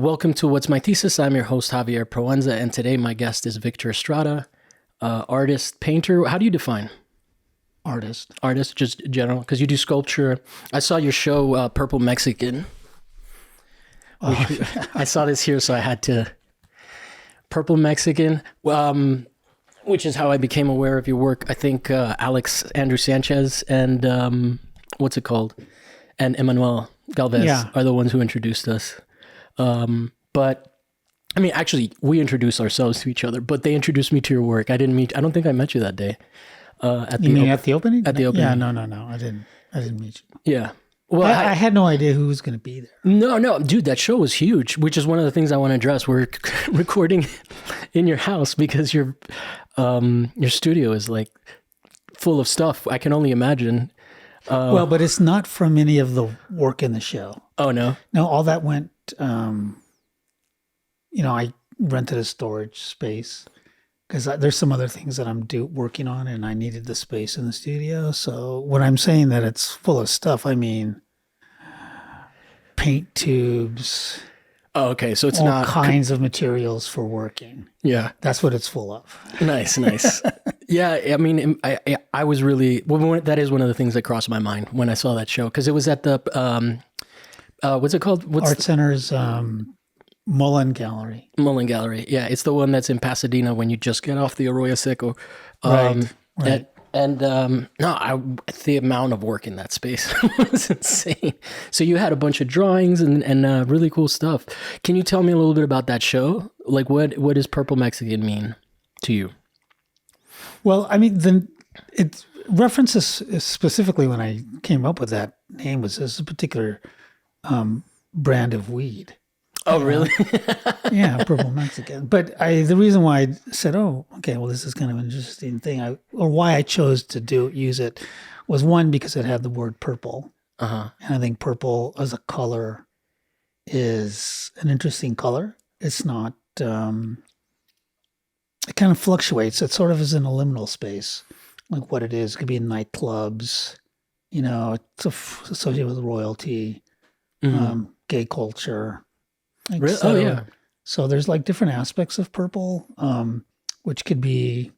Welcome to What's My Thesis? I'm your host, Javier Proenza, and today my guest is Victor Estrada, artist, painter. How do you define Artist? artist? Just general? Because you do sculpture. I saw your show, Purple Mexican. I saw this here, so I had to. Purple Mexican, which is how I became aware of your work. I think Alex Andrew Sanchez and what's it called? And Emmanuel Galvez are the ones who introduced us. But I mean, actually, we introduced ourselves to each other, but they introduced me to your work. I don't think I met you that day. At the opening? At the opening. Yeah, no. I didn't meet you. Yeah. Well, I had no idea who was going to be there. No, dude, that show was huge, which is one of the things I want to address. We're recording in your house because your studio is like full of stuff. I can only imagine. But it's not from any of the work in the show. Oh, no? No, all that went, I rented a storage space because there's some other things that I'm working on and I needed the space in the studio. So when I'm saying that it's full of stuff, I mean paint tubes. Oh, okay. So it's all not kinds of materials for working. Yeah. That's what it's full of. Nice. Yeah. I mean, I was really, that is one of the things that crossed my mind when I saw that show. Cause it was at the, what's it called? Art Center's, Mullen Gallery. Mullen Gallery. Yeah. It's the one that's in Pasadena when you just get off the Arroyo Seco. Right. The amount of work in that space was insane. So you had a bunch of drawings and really cool stuff. Can you tell me a little bit about that show? Like what does Purple Mexican mean to you? Well, I mean, it references specifically when I came up with that name was this particular brand of weed. Oh, really? Yeah, Purple Mexican. But the reason why I said, oh, okay, well, this is kind of an interesting thing, or why I chose to use it, was one, because it had the word purple. Uh-huh. And I think purple as a color is an interesting color. It's not, it kind of fluctuates. It sort of is in a liminal space, like what it is. It could be in nightclubs, it's associated with royalty, gay culture. Like, really? so, oh, yeah. So there's like different aspects of purple, which could be,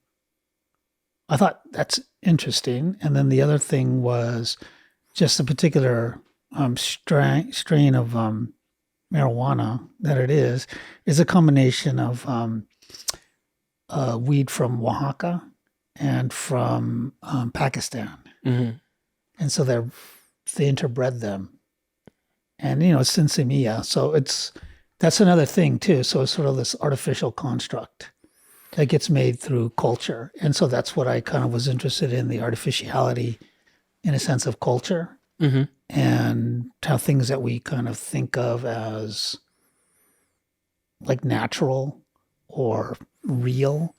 I thought that's interesting. And then the other thing was just a particular strain of marijuana that it is a combination of weed from Oaxaca and from Pakistan. Mm-hmm. And so they interbred them. And, it's in semilla. So that's another thing too. So it's sort of this artificial construct that gets made through culture. And so that's what I kind of was interested in, the artificiality in a sense of culture, and how things that we kind of think of as like natural or real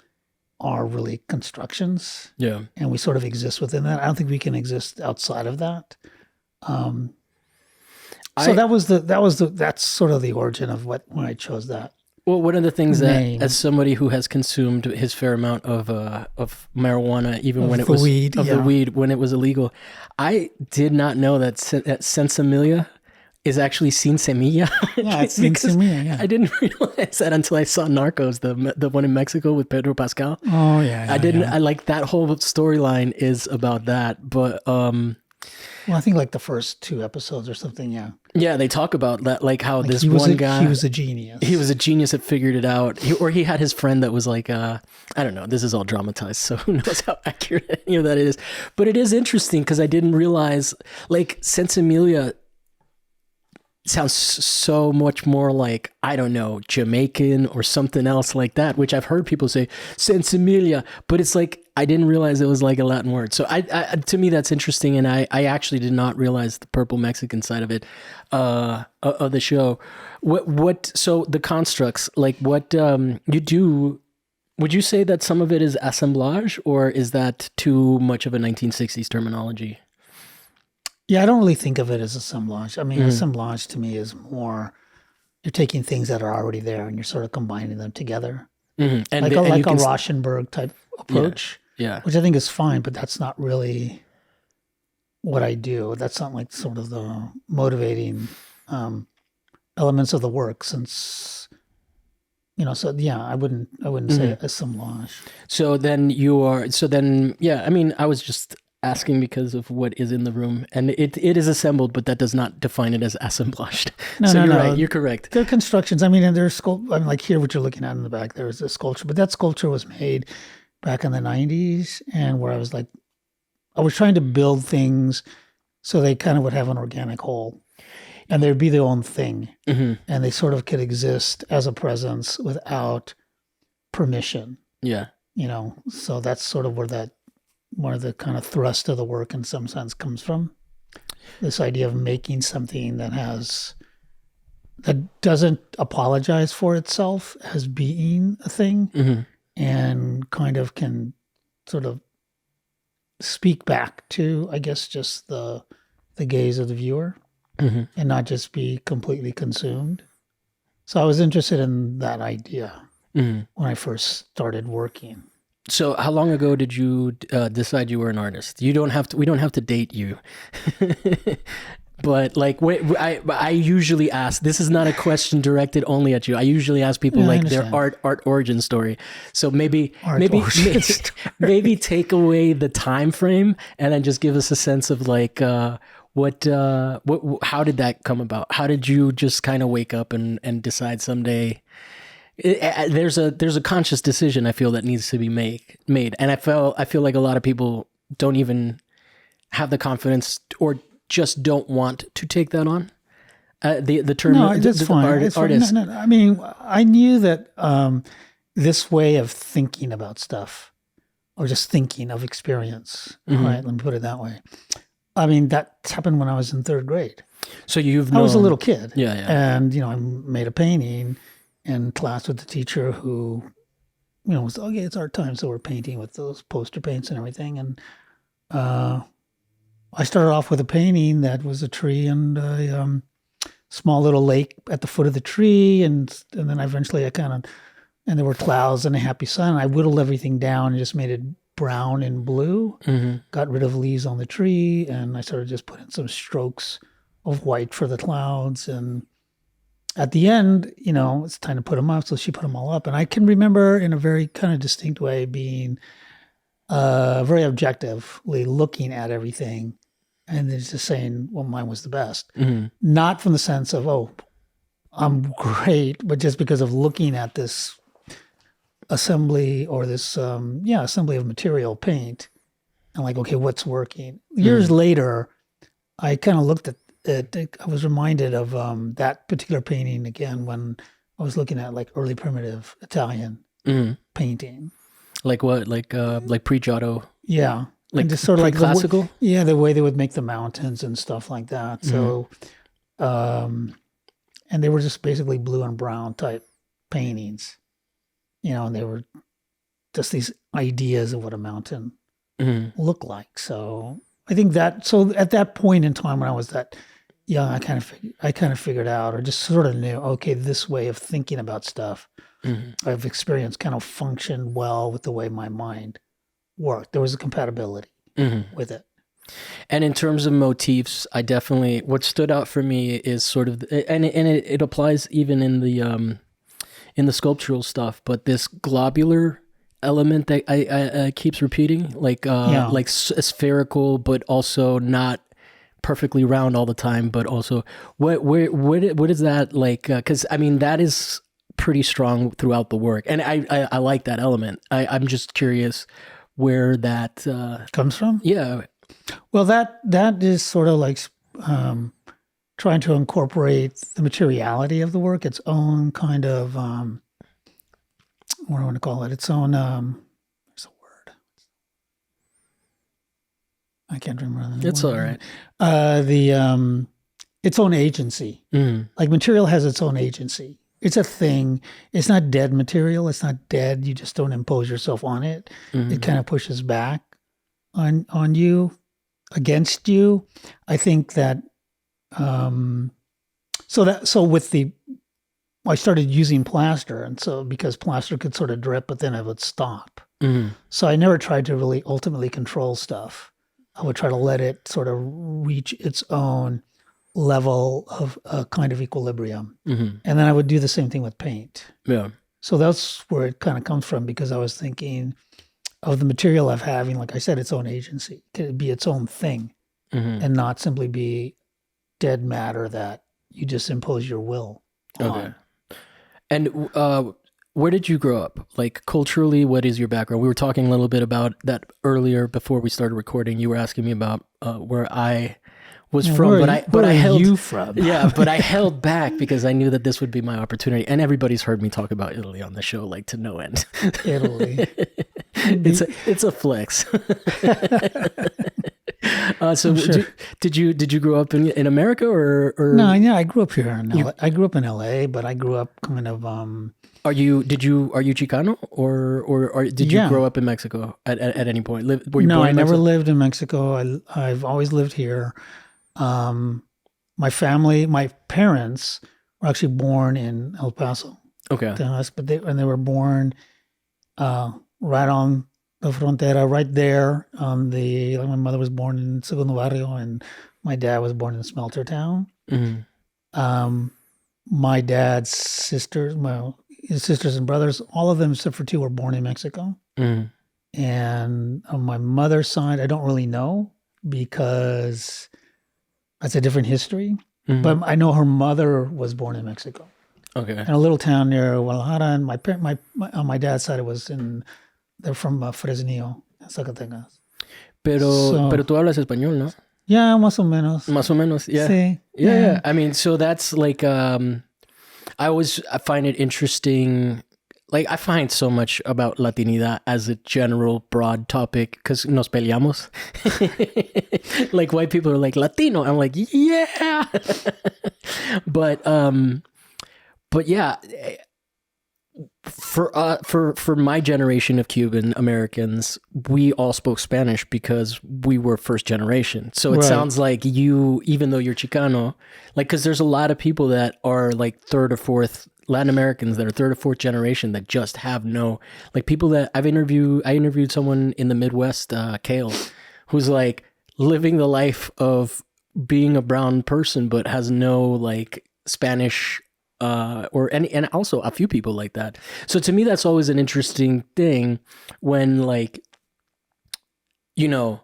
are really constructions. Yeah. And we sort of exist within that. I don't think we can exist outside of that. So that's sort of the origin of when I chose that. Well, one of the things name. that, as somebody who has consumed his fair amount of marijuana, even when it was the weed when it was illegal, I did not know that Sensimilia is actually Sin Semilla. Yeah, it's Sin Semilla. Yeah, I didn't realize that until I saw Narcos, the one in Mexico with Pedro Pascal. Oh yeah. I didn't. I like that whole storyline is about that, but. Well, I think like the first 2 episodes or something, yeah. Yeah, they talk about that, like how this guy... He was a genius. He was a genius that figured it out. He had his friend that was like, I don't know, this is all dramatized, so who knows how accurate any of that is. But it is interesting because I didn't realize, like, Sensimilia sounds so much more like, I don't know, Jamaican or something else like that, which I've heard people say, Sensimilia, but it's like, I didn't realize it was like a Latin word. So I to me, that's interesting. And I actually did not realize the Purple Mexican side of it, of the show. So the constructs, like what you do, would you say that some of it is assemblage, or is that too much of a 1960s terminology? Yeah, I don't really think of it as assemblage. I mean, assemblage to me is more, you're taking things that are already there and you're sort of combining them together. Mm-hmm. And like a Rauschenberg type approach, yeah, which I think is fine, but that's not really what I do. That's not like sort of the motivating elements of the work since, so yeah, I wouldn't say assemblage. So then yeah, I mean, I was just asking because of what is in the room, and it is assembled, but that does not define it as assemblaged. No, So no, you're no. right. You're correct. They're constructions. I mean, and there's I mean, like here, what you're looking at in the back, there's a sculpture, but that sculpture was made back in the 90s, and where I was trying to build things so they kind of would have an organic whole, and they'd be their own thing, and they sort of could exist as a presence without permission. Yeah. So that's sort of where the kind of thrust of the work in some sense comes from. This idea of making something that doesn't apologize for itself as being a thing, and kind of can sort of speak back to, I guess, just the gaze of the viewer, and not just be completely consumed. So I was interested in that idea when I first started working. So how long ago did you decide you were an artist? We don't have to date you. But like, I usually ask, this is not a question directed only at you. I usually ask people their art origin story. So maybe take away the time frame and then just give us a sense of like, how did that come about? How did you just kind of wake up and decide someday? There's a conscious decision I feel that needs to be made, and I feel like a lot of people don't even have the confidence or just don't want to take that on. The term that's fine. Artist. No. I mean, I knew that this way of thinking about stuff, or just thinking of experience, right? Let me put it that way. I mean, that happened when I was in third grade. So I was a little kid, yeah, and I made a painting in class with the teacher who, was, okay, it's art time, so we're painting with those poster paints and everything, and I started off with a painting that was a tree and a small little lake at the foot of the tree, and then eventually and there were clouds and a happy sun. I whittled everything down and just made it brown and blue, got rid of leaves on the tree, and I started just putting some strokes of white for the clouds. And at the end, it's time to put them up, so she put them all up. And I can remember in a very kind of distinct way being very objectively looking at everything and then just saying, well, mine was the best. Not from the sense of, oh, I'm great, but just because of looking at this assembly or this, assembly of material paint and like, okay, what's working? Years later, I kind of looked at it. I was reminded of that particular painting again when I was looking at like early primitive Italian painting. Like what? Like pre-Giotto? Yeah. Like just sort of like classical? The way they would make the mountains and stuff like that. So, and they were just basically blue and brown type paintings, and they were just these ideas of what a mountain looked like. So I think so at that point in time when I was that young, I kind of figured out, or just sort of knew, okay, this way of thinking about stuff I've experienced kind of functioned well with the way my mind worked. There was a compatibility with it. And in terms of motifs, I definitely, what stood out for me is sort of, and it applies even in the sculptural stuff, but this globular element that I keeps repeating, like spherical, but also not perfectly round all the time, but also what is that like? Because I mean that is pretty strong throughout the work, and I like that element. I'm just curious where that comes from. Yeah. Well, that is sort of like trying to incorporate the materiality of the work, its own kind of what do I want to call it? Its own there's a word. I can't remember the It's word. all right. Its own agency. Like material has its own agency. It's a thing. It's not dead material. It's not dead. You just don't impose yourself on it. It kind of pushes back on you, against you. I think that I started using plaster, and so because plaster could sort of drip, but then it would stop. So I never tried to really ultimately control stuff. I would try to let it sort of reach its own level of a kind of equilibrium. Mm-hmm. And then I would do the same thing with paint. Yeah. So that's where it kind of comes from, because I was thinking of the material of having, like I said, its own agency. Could it be its own thing Mm-hmm. and not simply be dead matter that you just impose your will on? Okay. And where did you grow up? Like culturally, what is your background? We were talking a little bit about that earlier before we started recording. You were asking me about where I was Now, from, where but I are held you from? yeah, but I held back because I knew that this would be my opportunity. And everybody's heard me talk about Italy on the show, like to no end. Italy. It's a flex. So sure. did you grow up in America or No, yeah, I grew up here in LA. I grew up in LA, but I grew up kind of are you Chicano or did you Yeah. grow up in Mexico at any point? Were you No, born I in never Mexico? lived in Mexico. I've always lived here. My family, my parents were actually born in El Paso, Okay. Texas, but they were born right on the frontera, right there on the. Like my mother was born in Segundo Barrio, and my dad was born in Smelter Town. Mm-hmm. Um, my dad's sisters, his sisters and brothers, all of them except for two were born in Mexico. Mm-hmm. And on my mother's side, I don't really know because that's a different history. Mm-hmm. But I know her mother was born in Mexico, Okay. in a little town near Guadalajara. And on my dad's side, they're from Fresnillo, Zacatecas. Pero So, tú hablas español, ¿no? yeah, más o menos. Más o menos, yeah. Sí, Yeah. I mean, so that's like I find it interesting. Like I find so much about Latinidad as a general broad topic because nos peleamos. Like white people are like Latino. I'm like, yeah. but yeah, for my generation of Cuban Americans, we all spoke Spanish because we were first generation. So it Right. sounds like you, even though you're Chicano, like because there's a lot of people that are like third or fourth Latin Americans that are third or fourth generation that just have no, like people that I interviewed someone in the Midwest, Kale, who's like living the life of being a brown person but has no like Spanish and also a few people like that. So to me, that's always an interesting thing when like, you know,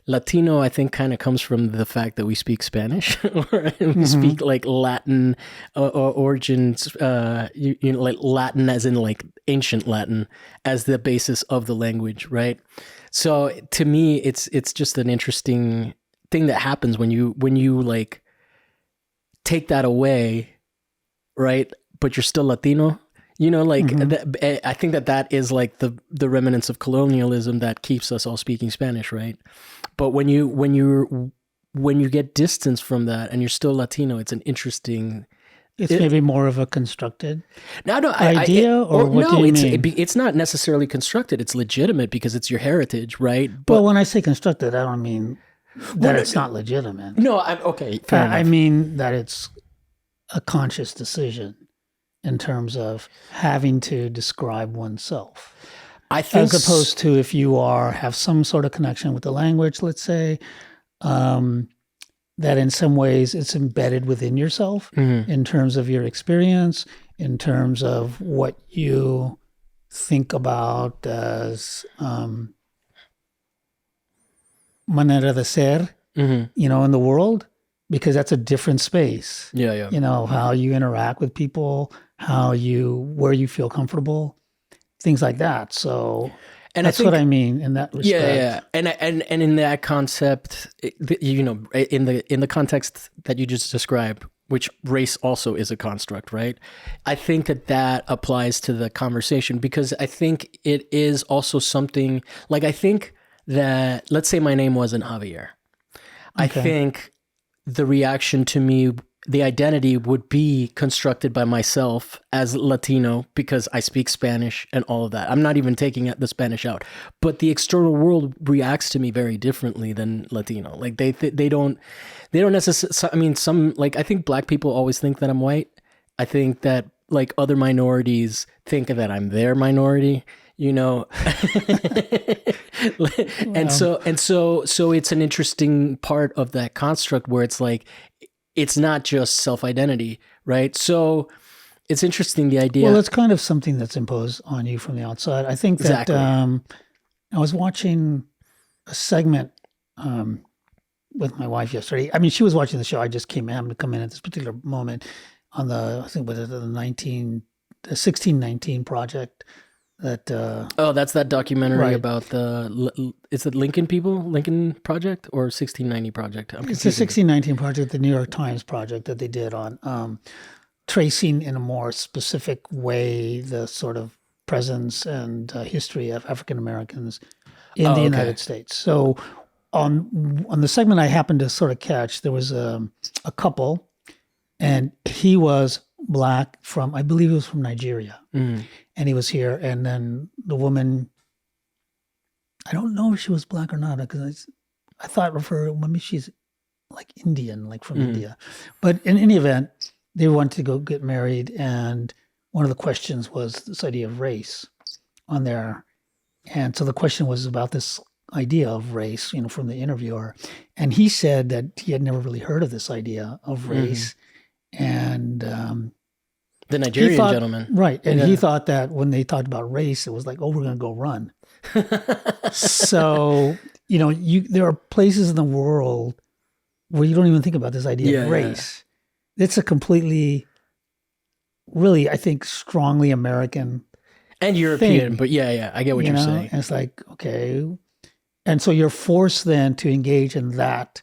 Latino, I think kind of comes from the fact that we speak Spanish or we speak like Latin origins, like Latin as in like ancient Latin as the basis of the language. Right. So to me, it's just an interesting thing that happens when you like take that away, right? But you're still Latino, like I think that is like the remnants of colonialism that keeps us all speaking Spanish, right? But when you get distance from that and you're still Latino, it's an interesting. It's maybe more of a constructed No, idea, or what do you mean? It's not necessarily constructed. It's legitimate because it's your heritage, right? But Well, when I say constructed, I don't mean that it's not legitimate. no, okay, fair enough. I mean that it's a conscious decision in terms of having to describe oneself. I think As opposed to if you have some sort of connection with the language, let's say, that in some ways it's embedded within yourself in terms of your experience, in terms of what you think about as manera de ser, in the world, because that's a different space. Yeah. How you interact with people, where you feel comfortable, things like that. So and that's what I mean in that respect. Yeah. And in that concept, in the context that you just described, which race also is a construct, right? I think that applies to the conversation because I think it is also something like I think that let's say my name wasn't Javier. I think the reaction to me, the identity would be constructed by myself as Latino because I speak Spanish and all of that. I'm not even taking the Spanish out, but the external world reacts to me very differently than Latino. Like they don't necessarily. I mean, I think Black people always think that I'm white. I think that like other minorities think that I'm their minority. And so it's an interesting part of that construct where it's like it's not just self-identity, right? So it's interesting, the idea. Well, it's kind of something that's imposed on you from the outside. I think that Exactly. I was watching a segment with my wife yesterday. I mean, she was watching the show. I just happened to come in at this particular moment on I think was it the 1619 project that. Oh, that's that documentary Right. about is it Lincoln Project or 1690 Project? I'm It's the confusing. 1619 project, the New York Times project that they did on tracing in a more specific way the sort of presence and history of African Americans in the Oh, okay. United States. So on the segment I happened to sort of catch, there was a couple, and he was black I believe he was from Nigeria, Mm. and he was here. And then the woman, I don't know if she was black or not, because I thought of her, maybe she's like Indian, like from India. But in any event, they wanted to go get married, and one of the questions was this idea of race on there. And so the question was about this idea of race, from the interviewer. And he said that he had never really heard of this idea of race. And The he Nigerian thought, gentleman. right. And Yeah. he thought that when they talked about race, it was like, oh, we're going to go run. So, there are places in the world where you don't even think about this idea of Yeah. race. It's a completely, really, I think, strongly American And European, thing, but yeah, I get what you're saying. And it's like, okay. And so you're forced then to engage in that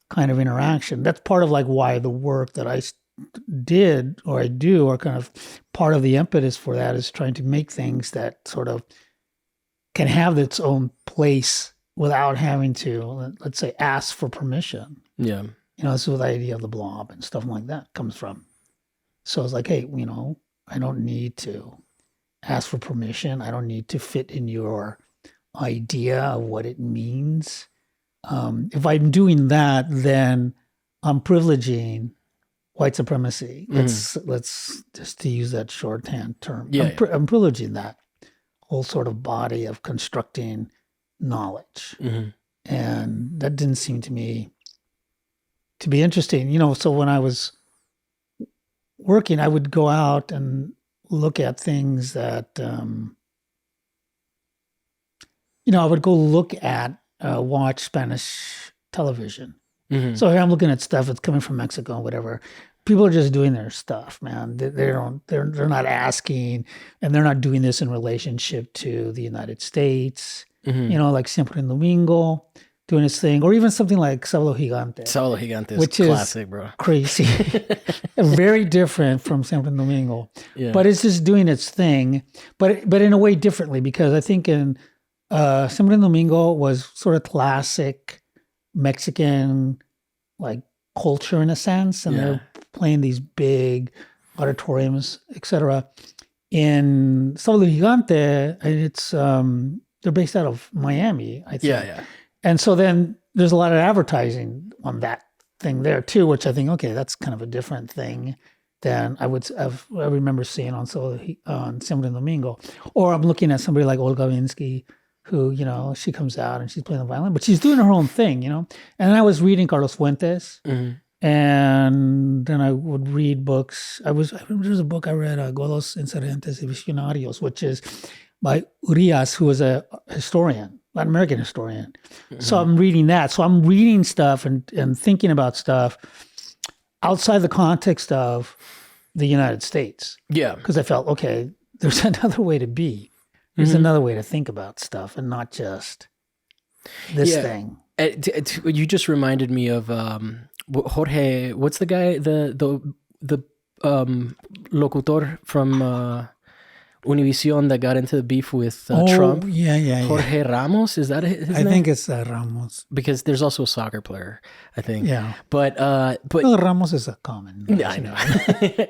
kind of interaction. That's part of like why the work that I did or I do, or kind of part of the impetus for that, is trying to make things that sort of can have its own place without having to, let's say, ask for permission. Yeah. That's where the idea of the blob and stuff like that comes from. So it's like, hey, I don't need to ask for permission. I don't need to fit in your idea of what it means. If I'm doing that, then I'm privileging white supremacy. Let's just to use that shorthand term. Yeah, I'm privileging that whole sort of body of constructing knowledge. And that didn't seem to me to be interesting. So when I was working, I would go out and look at things that, I would go look at, watch Spanish television. So I'm looking at stuff that's coming from Mexico and whatever. People are just doing their stuff, man. They're not asking, and they're not doing this in relationship to the United States. Like Siempre en Domingo doing his thing, or even something like Sábado Gigante. Sábado Gigante which is classic, bro. Crazy. Very different from Siempre en Domingo. Yeah. But it's just doing its thing, but in a way differently, because I think in Siempre en Domingo was sort of classic Mexican like culture in a sense, and they're playing these big auditoriums, etc. In Sábado Gigante, it's they're based out of Miami, I think. Yeah. And so then there's a lot of advertising on that thing there too, which I think, okay, that's kind of a different thing than I remember seeing on Siempre en Domingo. Or I'm looking at somebody like Olga Vinsky, who, she comes out and she's playing the violin, but she's doing her own thing, And then I was reading Carlos Fuentes, and then I would read books. I remember there's a book I read, Godos Incidentes y Visionarios, which is by Urias, who was a historian, Latin American historian. So I'm reading that. So I'm reading stuff and thinking about stuff outside the context of the United States. Yeah. Because I felt, okay, there's another way to be. There's another way to think about stuff, and not just this thing. You just reminded me of Jorge. What's the guy? The locutor from Univision that got into the beef with Trump. Yeah. Jorge Ramos, is that his name? I think it's Ramos. Because there's also a soccer player, I think. Yeah. But well, Ramos is a common. Yeah, I know.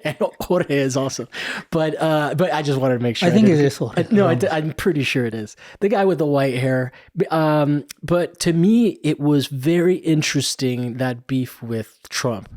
And Jorge is also. But I just wanted to make sure. I think it is Jorge. No, I'm pretty sure it is. The guy with the white hair. But to me, it was very interesting, that beef with Trump.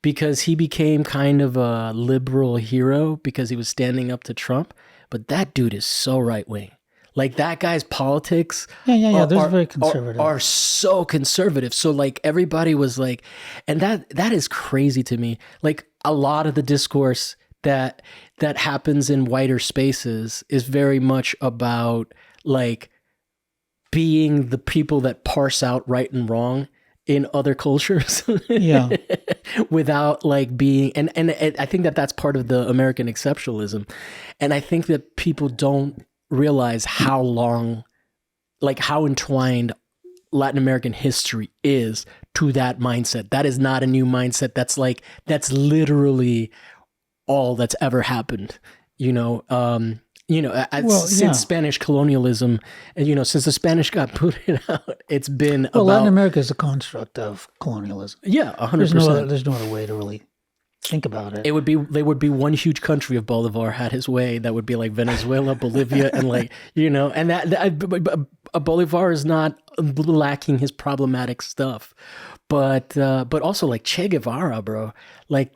Because he became kind of a liberal hero because he was standing up to Trump. But that dude is so right-wing. Like that guy's politics Yeah. There's very conservative. are so conservative. So like everybody was like, and that is crazy to me. Like a lot of the discourse that happens in whiter spaces is very much about like being the people that parse out right and wrong in other cultures. Yeah. Without like being, and I think that that's part of the American exceptionalism. And I think that people don't realize how long, like how entwined Latin American history is to that mindset. That is not a new mindset. That's literally all that's ever happened, since Spanish colonialism, and since the Spanish got booted out, it's been about Latin America is a construct of colonialism. Yeah, 100%. There's no other way to really think about it. They would be one huge country if Bolivar had his way. That would be like Venezuela, Bolivia, and like and that Bolivar is not lacking his problematic stuff, but also like Che Guevara, bro. Like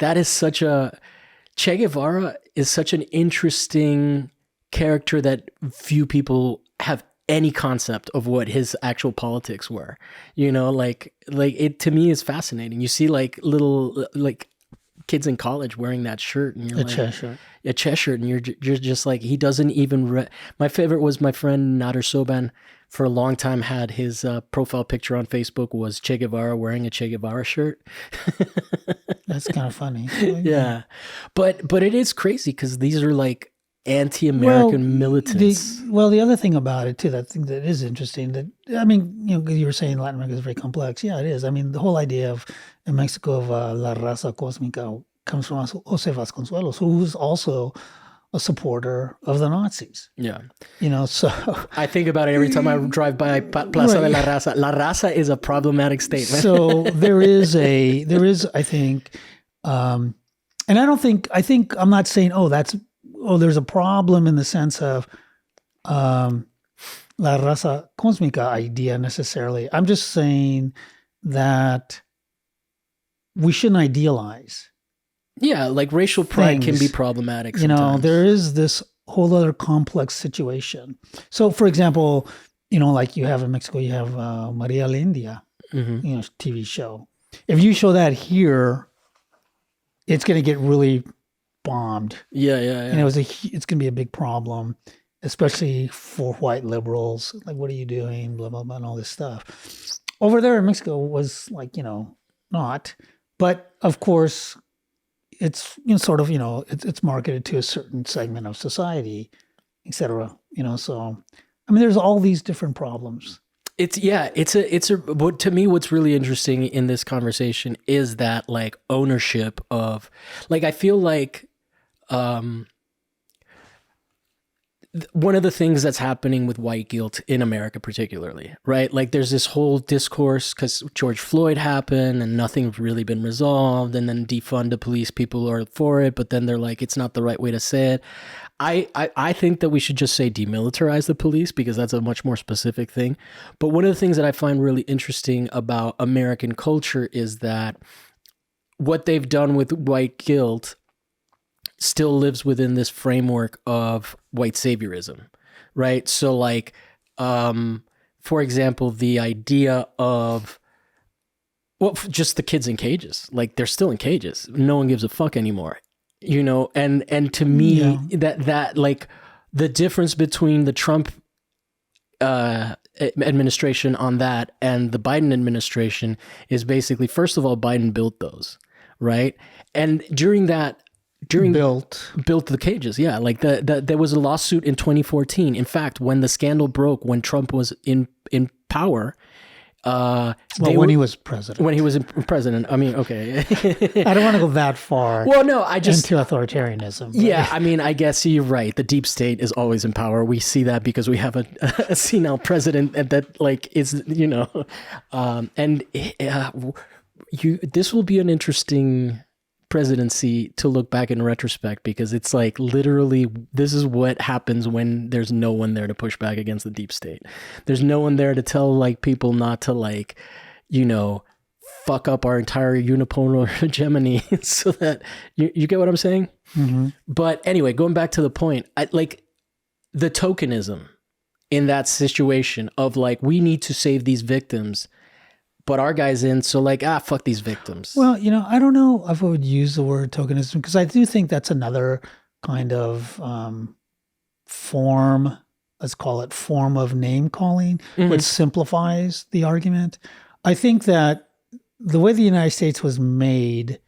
Che Guevara is such an interesting character that few people have any concept of what his actual politics were. Like it to me is fascinating. You see like little like kids in college wearing that shirt, and you're a Che shirt, and you're just like, he doesn't even. My favorite was my friend Nader Soban. For a long time, had his profile picture on Facebook was Che Guevara wearing a Che Guevara shirt. That's kind of funny. Yeah, but it is crazy because these are like anti-American militants. The other thing about it too, that thing that is interesting, that I mean, you were saying Latin America is very complex. Yeah, it is. I mean, the whole idea of in Mexico of la raza cósmica comes from Jose Vasconcelos, who's also a supporter of the Nazis. Yeah. So I think about it every time I drive by Plaza de la Raza. La Raza is a problematic statement. So there is, I think, and I think I'm not saying, there's a problem in the sense of la raza cósmica idea necessarily. I'm just saying that we shouldn't idealize. Yeah, like racial pride can be problematic sometimes. There is this whole other complex situation. So, for example, like you have in Mexico, you have Maria La India, TV show. If you show that here, it's going to get really bombed. Yeah. And it's going to be a big problem, especially for white liberals. Like, what are you doing? Blah, blah, blah, and all this stuff. Over there in Mexico was like, not. But, of course, it's it's marketed to a certain segment of society, etc. So I mean, there's all these different problems. To me, what's really interesting in this conversation is that like ownership of, like, I feel like one of the things that's happening with white guilt in America particularly, right? Like there's this whole discourse because George Floyd happened and nothing's really been resolved, and then defund the police, people are for it, but then they're like, it's not the right way to say it. I think that we should just say demilitarize the police because that's a much more specific thing. But one of the things that I find really interesting about American culture is that what they've done with white guilt still lives within this framework of white saviorism, right? So like, for example, the idea of, just the kids in cages, like they're still in cages. No one gives a fuck anymore, and to me, that like the difference between the Trump administration on that and the Biden administration is basically, first of all, Biden built those, right? And built the cages. Yeah. Like there was a lawsuit in 2014. In fact, when the scandal broke, when Trump was in power, when he was president. I mean, okay. I don't want to go that far. Well, no, into authoritarianism. But. Yeah. I mean, I guess you're right. The deep state is always in power. We see that because we have a senile president that like is, this will be an interesting presidency to look back in retrospect, because it's like literally this is what happens when there's no one there to push back against the deep state. There's no one there to tell like people not to like, fuck up our entire unipolar hegemony so that you get what I'm saying? Mm-hmm. But anyway, going back to the point, like the tokenism in that situation of like, we need to save these victims, but our guy's in, so like, fuck these victims. Well, I don't know if I would use the word tokenism, because I do think that's another kind of form, let's call it form of name calling, which simplifies the argument. I think that the way the United States was made,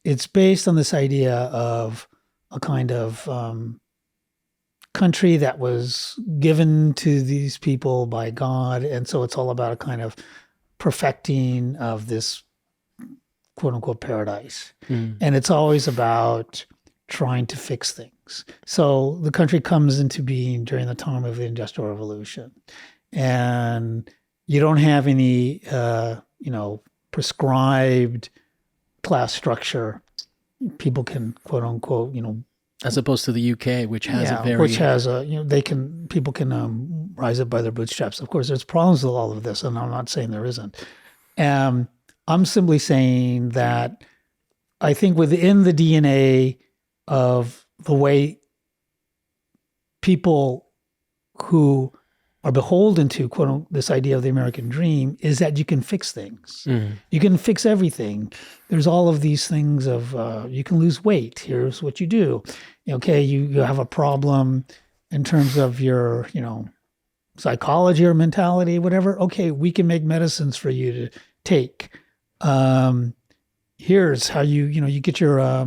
it's based on this idea of a kind of country that was given to these people by God. And so it's all about a kind of perfecting of this quote unquote paradise. And it's always about trying to fix things. So the country comes into being during the time of the Industrial Revolution. And you don't have any, prescribed class structure. People can quote unquote, as opposed to the UK, which has people can rise up by their bootstraps. Of course, there's problems with all of this, and I'm not saying there isn't. I'm simply saying that I think within the DNA of the way people who are beholden to quote unquote this idea of the American dream is that you can fix things. You can fix everything. There's all of these things of you can lose weight. Here's what you do. Okay, you have a problem in terms of your psychology or mentality, whatever. Okay, we can make medicines for you to take. Here's how you get your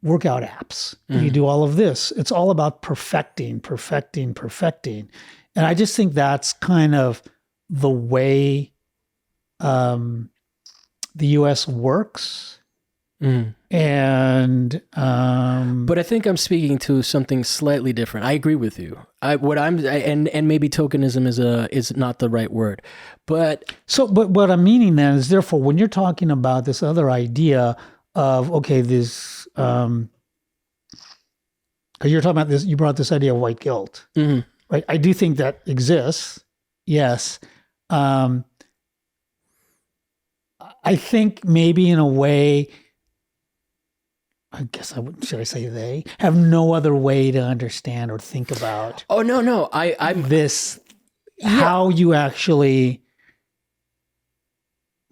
workout apps. You do all of this. It's all about perfecting. And I just think that's kind of the way the U.S. works. And but I think I'm speaking to something slightly different. I agree with you. And maybe tokenism is not the right word, but what I'm meaning then is, therefore, when you're talking about this other idea of this, you're talking about this. You brought this idea of white guilt, right? I do think that exists. Yes. I think maybe in a way, I guess should I say they have no other way to understand or think about. Oh, no. I'm this, how you actually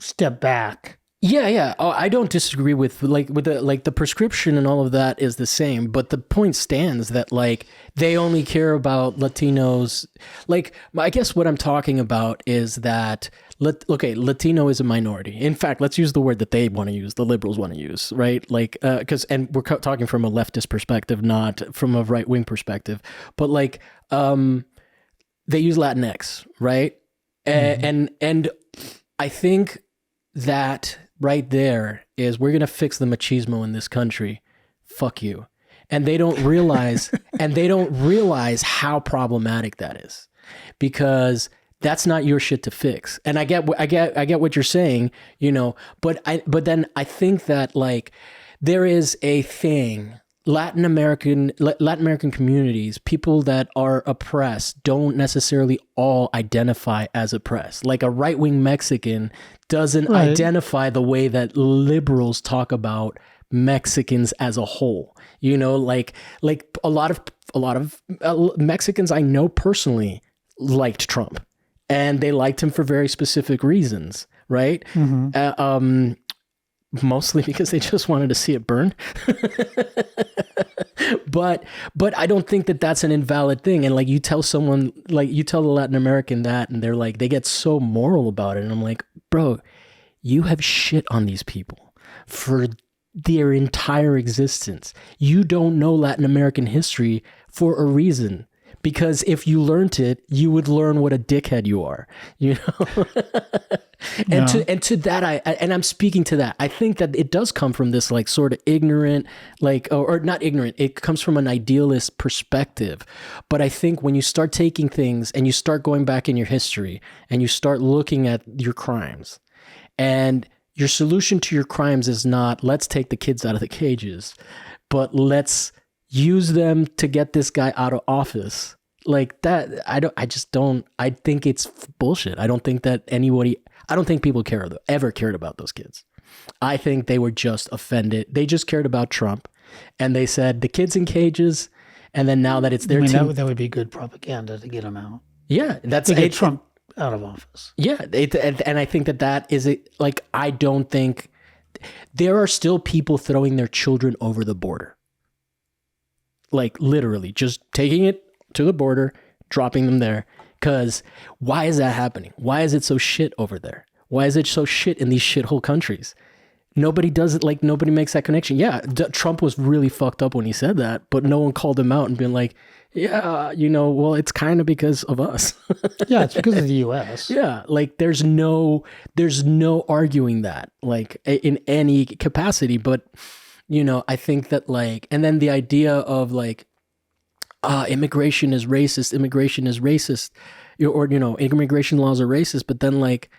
step back. Yeah. Oh, I don't disagree with the prescription and all of that is the same, but the point stands that like they only care about Latinos. Like, I guess what I'm talking about is that Latino is a minority. In fact, let's use the word that they want to use, the liberals want to use, right? Like, and we're talking from a leftist perspective, not from a right wing perspective, but like, they use Latinx, right? And I think that right there is, we're going to fix the machismo in this country. Fuck you. And they don't realize, how problematic that is, because that's not your shit to fix. And I get what you're saying, but then I think that like there is a thing, Latin American communities, people that are oppressed don't necessarily all identify as oppressed. Like a right-wing Mexican doesn't identify the way that liberals talk about Mexicans as a whole. Like a lot of Mexicans I know personally liked Trump, and they liked him for very specific reasons, right? Mostly because they just wanted to see it burn. But I don't think that that's an invalid thing. And like, you tell someone, like you tell the Latin American that, and they're like, they get so moral about it. And I'm like, bro, you have shit on these people for their entire existence. You don't know Latin American history for a reason. Because if you learned it, you would learn what a dickhead you are, And to that, I'm speaking to that. I think that it does come from this like sort of ignorant, like, or not ignorant. It comes from an idealist perspective. But I think when you start taking things and you start going back in your history and you start looking at your crimes, and your solution to your crimes is not, let's take the kids out of the cages, but let's use them to get this guy out of office. Like that, I think it's bullshit. I don't think people ever cared about those kids. I think they were just offended. They just cared about Trump, and they said the kids in cages, and then now that it's their team. That would be good propaganda to get them out. Yeah, that's to get Trump out of office. Yeah, and I think that is it. Like, I don't think there are still people throwing their children over the border. Like, literally, just taking it to the border, dropping them there. Because why is that happening? Why is it so shit over there? Why is it so shit in these shithole countries? Nobody does it. Like, nobody makes that connection. Yeah, Trump was really fucked up when he said that, but no one called him out and been like, yeah, well, it's kind of because of us. Yeah, it's because of the U.S. Yeah, like there's no arguing that, like, in any capacity. But I think that, like, and then the idea of like, immigration is racist, or immigration laws are racist, but then like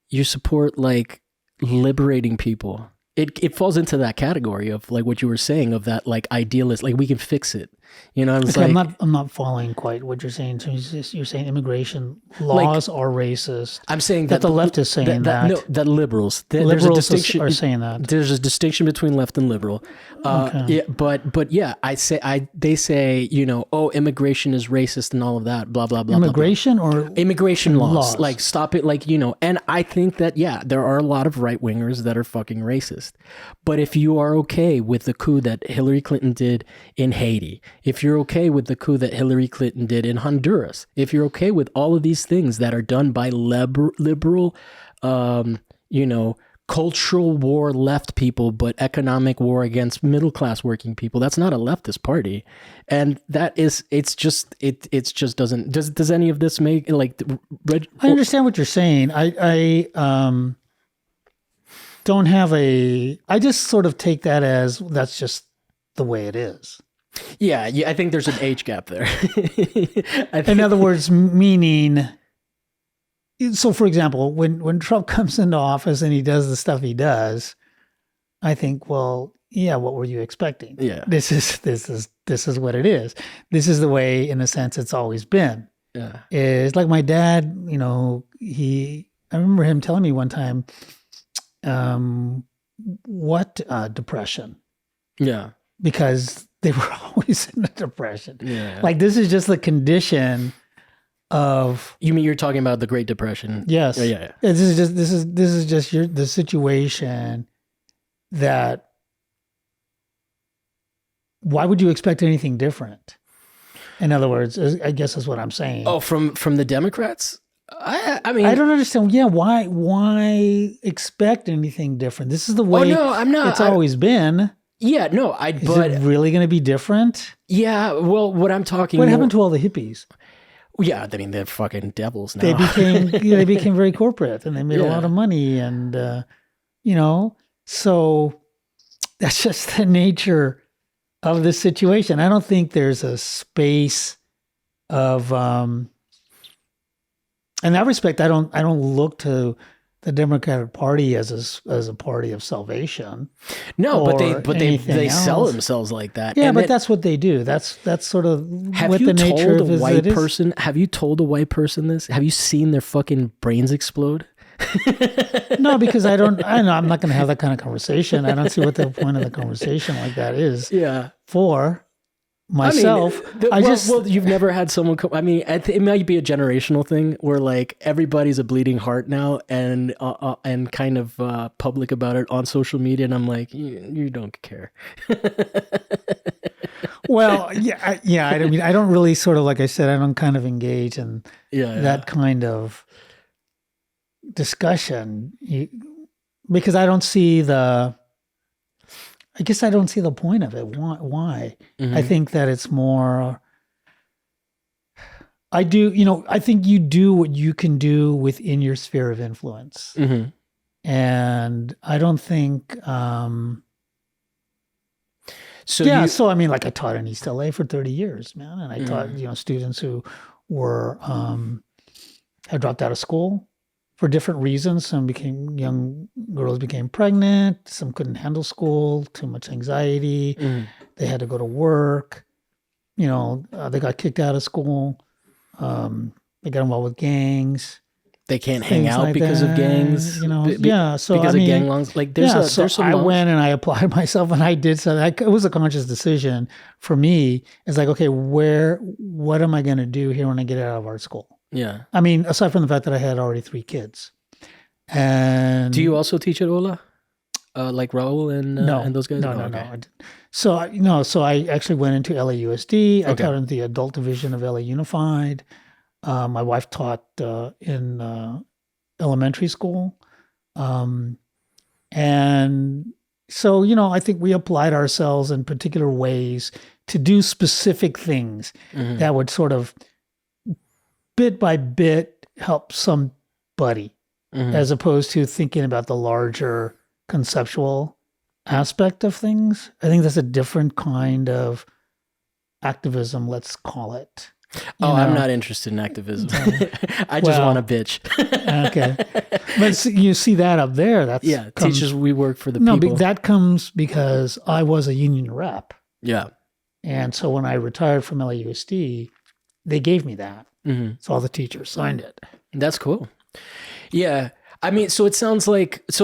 you support like liberating people. It falls into that category of like what you were saying of that like idealist, like we can fix it. It's Okay, like I'm not following quite what you're saying. So you're saying immigration laws are racist. I'm saying that the left is saying that. No, that liberals. Liberals there's a distinction, are saying that. There's a distinction between left and liberal. Okay. Yeah, but yeah, they say immigration is racist and all of that. Blah blah blah. Immigration blah, blah. or immigration laws, like stop it, like And I think that there are a lot of right wingers that are fucking racist. But if you are okay with the coup that Hillary Clinton did in Haiti, if you're okay with the coup that Hillary Clinton did in Honduras, if you're okay with all of these things that are done by liberal, cultural war left people, but economic war against middle class working people, that's not a leftist party. And it just doesn't. Does any of this make like? I understand what you're saying. I don't have I just sort of take that as that's just the way it is. Yeah, I think there's an age gap there. In other words, meaning, so for example, when Trump comes into office and he does the stuff he does, I think, well, yeah, what were you expecting? Yeah. This is what it is. This is the way, in a sense, it's always been. Yeah. It's like my dad, I remember him telling me one time, what depression? Yeah. Because they were always in a depression. Yeah. Like, this is just the condition of. You mean you're talking about the Great Depression? Yes. Yeah. This is just the situation that. Why would you expect anything different? In other words, I guess is what I'm saying. Oh, from the Democrats? I mean, I don't understand. Yeah, why expect anything different? This is the way. Oh no, I'm not. It's always been. Yeah, no, Is it really going to be different? Yeah, well, what I'm talking. What happened to all the hippies? Yeah, I mean, they're fucking devils now. They became very corporate, and they made a lot of money, and so that's just the nature of this situation. I don't think there's a space of. In that respect, I don't look to the Democratic Party as a party of salvation. No, but they sell themselves like that. Yeah, but that's what they do. That's sort of what the nature of it is. Have you told a white person this? Have you seen their fucking brains explode? No, because I know I'm not going to have that kind of conversation. I don't see what the point of the conversation like that is. Yeah. For myself, you've never had someone come. I mean, it might be a generational thing where like everybody's a bleeding heart now and kind of public about it on social media, and I'm like, you don't care. Well, yeah. I mean, I don't really sort of, like I said, I don't kind of engage in that kind of discussion because I don't see the point of it. Why? Mm-hmm. I think that it's more. I think you do what you can do within your sphere of influence, mm-hmm. and I don't think. So I mean, like I taught in East LA for 30 years, man, and I taught students who were had dropped out of school for different reasons. Some young girls became pregnant. Some couldn't handle school, too much anxiety. Mm. They had to go to work. They got kicked out of school. They got involved with gangs. They can't hang things out like because of that, gangs. you know. Be- Yeah, so because I of mean, gang laws. Like there's so there's some I laws. went and I applied myself, and I did so. It was a conscious decision for me. It's like, okay, what am I going to do here when I get out of art school? Yeah. I mean, aside from the fact that I had already 3 kids, and Do you also teach at Ola? Like Raul and those guys? no, Oh, no, okay. no. I didn't. So I actually went into LAUSD. I Okay. taught in the adult division of LA Unified. My wife taught in elementary school. And so, I think we applied ourselves in particular ways to do specific things Mhm. that would sort of bit by bit help somebody, Mhm. as opposed to thinking about the larger conceptual aspect of things. I think that's a different kind of activism, let's call it. Oh, I'm not interested in activism. I just Well, want to bitch. Okay. But you see that up there. That's Yeah, teachers, we work for the no, people. that comes because I was a union rep. Yeah. And so when I retired from LAUSD, they gave me that. hmm So all the teachers signed it. That's cool. Yeah. I mean, so it sounds like, it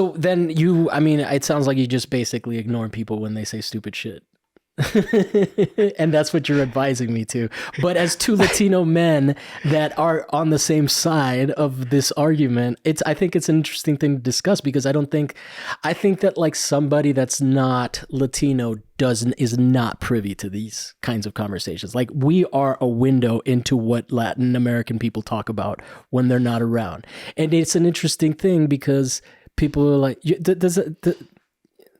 sounds like you just basically ignore people when they say stupid shit. And that's what you're advising me to. But as 2 Latino men that are on the same side of this argument, I think it's an interesting thing to discuss, because I think that like somebody that's not Latino is not privy to these kinds of conversations. Like, we are a window into what Latin American people talk about when they're not around. And it's an interesting thing because people are like,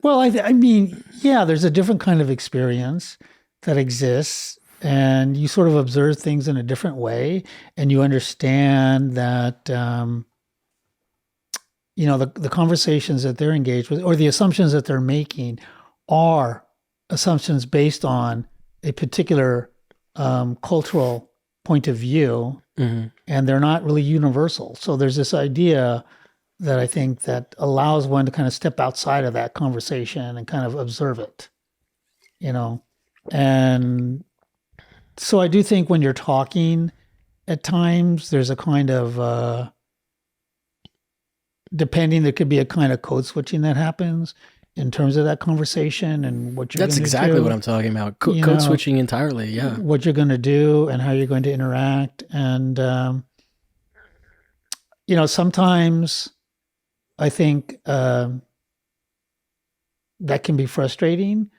Well, I mean, yeah, there's a different kind of experience that exists, and you sort of observe things in a different way, and you understand that, the conversations that they're engaged with, or the assumptions that they're making, are assumptions based on a particular cultural point of view, Mhm. and they're not really universal. So there's this idea that I think that allows one to kind of step outside of that conversation and kind of observe it, And so I do think when you're talking, at times there's a kind of, there could be a kind of code switching that happens in terms of that conversation and what you're That's going to exactly do, what I'm talking about. Code switching entirely. Yeah. what you're going to do and how you're going to interact. And, sometimes I think that can be frustrating.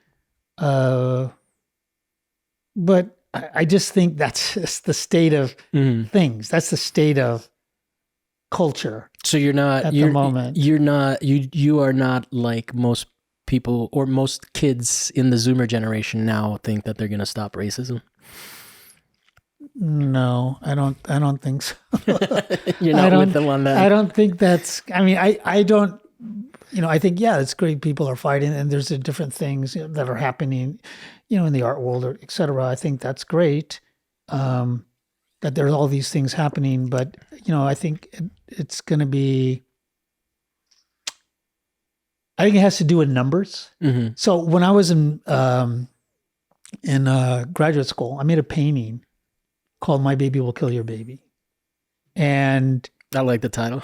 But I just think that's just the state of things. That's the state of culture. So you're not at the moment. You are not like most people or most kids in the Zoomer generation now think that they're going to stop racism. No, I don't think so. You're not with them on that. I don't think that's, I don't, I think, yeah, it's great people are fighting and there's different things that are happening, in the art world, or et cetera. I think that's great, that there's all these things happening, but, I think it's going to be, I think it has to do with numbers. Mm-hmm. So when I was in graduate school, I made a painting called "My Baby Will Kill Your Baby," and I like the title.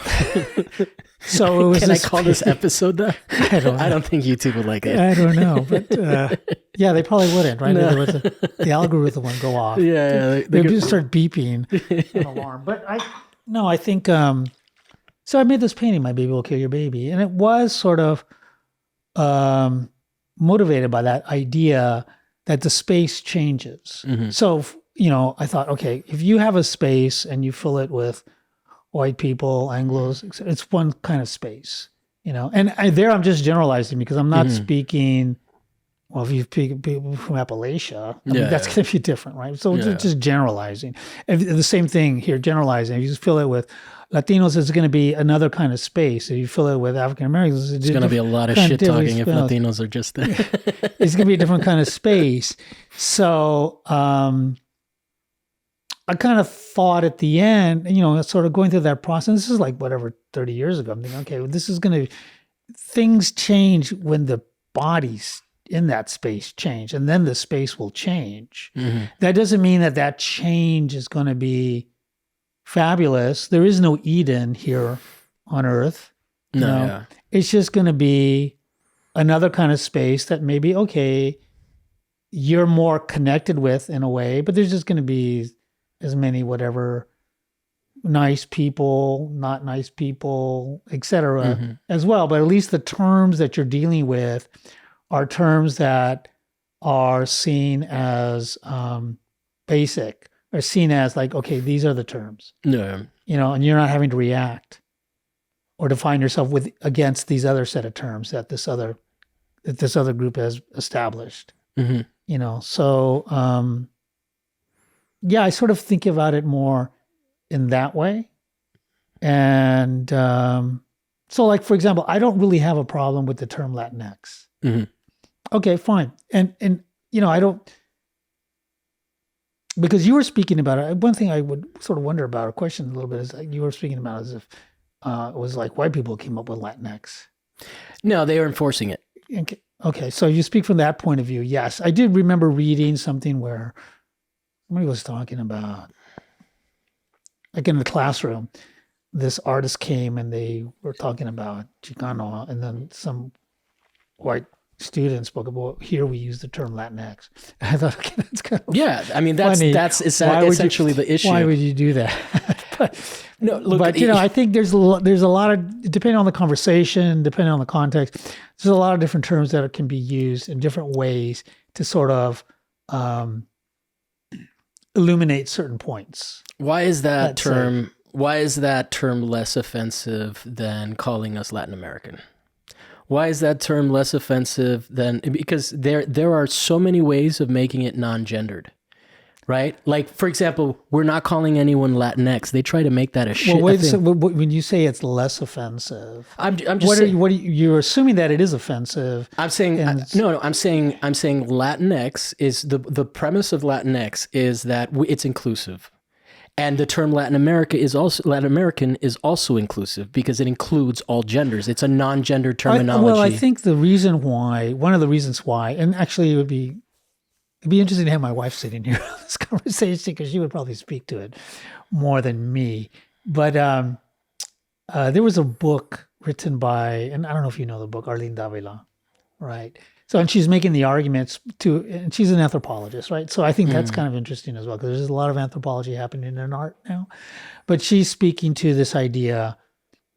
So it was. Can I call this episode that? I don't know. I don't think YouTube would like it. I don't know, but yeah, they probably wouldn't, right? No. The algorithm would go off. Yeah, They'd just start beeping an alarm. But I think. So I made this painting, "My Baby Will Kill Your Baby," and it was sort of motivated by that idea that the space changes. Mm-hmm. So I thought, okay, if you have a space and you fill it with white people, Anglos, it's one kind of space, And I'm just generalizing because I'm not speaking. Well, if you speak people from Appalachia, that's going to be different, right? So just generalizing. The same thing here, generalizing. If you just fill it with Latinos, it's going to be another kind of space. If you fill it with African Americans, it's going to be a lot of shit talking if Latinos are just there. It's going to be a different kind of space. So I kind of thought at the end, sort of going through that process. This is like 30 years ago. I'm thinking, okay, well, this is going to, things change when the bodies in that space change, and then the space will change. Mm-hmm. That doesn't mean that change is going to be fabulous. There is no Eden here on Earth. You No, know? yeah. It's just going to be another kind of space that maybe, okay, you're more connected with in a way, but there's just going to be as many whatever nice people, not nice people, etc. as well. But at least the terms that you're dealing with are terms that are seen as basic, or seen as like, okay, these are the terms, No. and you're not having to react or define yourself with against these other set of terms that this other group has established. So yeah, I sort of think about it more in that way. And so, like, for example, I don't really have a problem with the term Latinx. Okay, fine. And I don't, because you were speaking about it. One thing I would sort of wonder about, or question a little bit, is like you were speaking about as if it was like white people came up with Latinx. No, they are enforcing it. Okay, so you speak from that point of view. Yes, I did remember reading something where somebody was talking about, like in the classroom, this artist came and they were talking about Chicano, and then some white student spoke about, here we use the term Latinx. I thought, okay, that's kind of I mean, that's essentially the issue. Why would you do that? But no, look, I think there's a lot of, depending on the conversation, depending on the context, there's a lot of different terms that can be used in different ways to sort of illuminate certain points. Why is that term less offensive than calling us Latin American? Why is that term less offensive than, because there are so many ways of making it non-gendered, right? Like, for example, we're not calling anyone Latinx. They try to make that a shit. Well, wait, so when you say it's less offensive, I'm just saying, you're assuming that it is offensive. I'm saying I'm saying Latinx is the premise of Latinx is that it's inclusive. And the term Latin American is also inclusive because it includes all genders. It's a non-gender terminology. I think one of the reasons why, and actually it'd be interesting to have my wife sitting here on this conversation because she would probably speak to it more than me. But there was a book written by, and I don't know if you know the book, Arlene Davila, right? So, and she's making the arguments and she's an anthropologist, right? So I think that's kind of interesting as well, because there's a lot of anthropology happening in art now. But she's speaking to this idea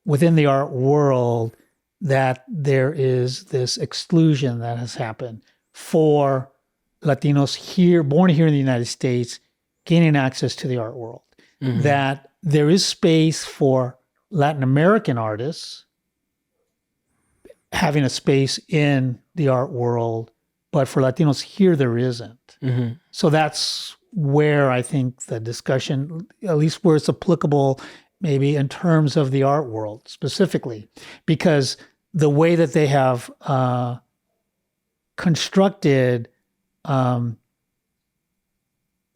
within the art world that there is this exclusion that has happened for Latinos here, born here in the United States, gaining access to the art world. That there is space for Latin American artists having a space in the art world, but for Latinos here, there isn't. So that's where I think the discussion, at least where it's applicable, maybe in terms of the art world specifically, because the way that they have constructed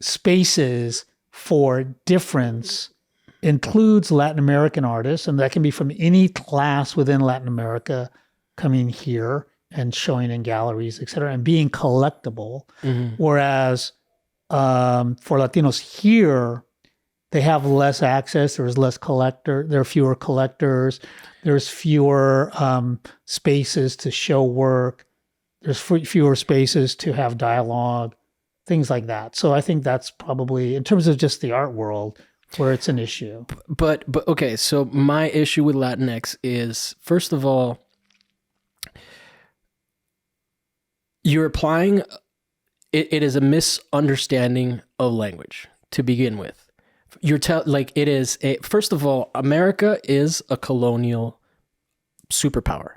spaces for difference includes Latin American artists, and that can be from any class within Latin America coming here and showing in galleries, et cetera, and being collectible. Whereas for Latinos here, they have less access. There are fewer collectors. There's fewer spaces to show work. There's fewer spaces to have dialogue, things like that. So I think that's probably, in terms of just the art world, where it's an issue. But okay, so my issue with Latinx is, first of all, you're applying, it is a misunderstanding of language to begin with. First of all, America is a colonial superpower.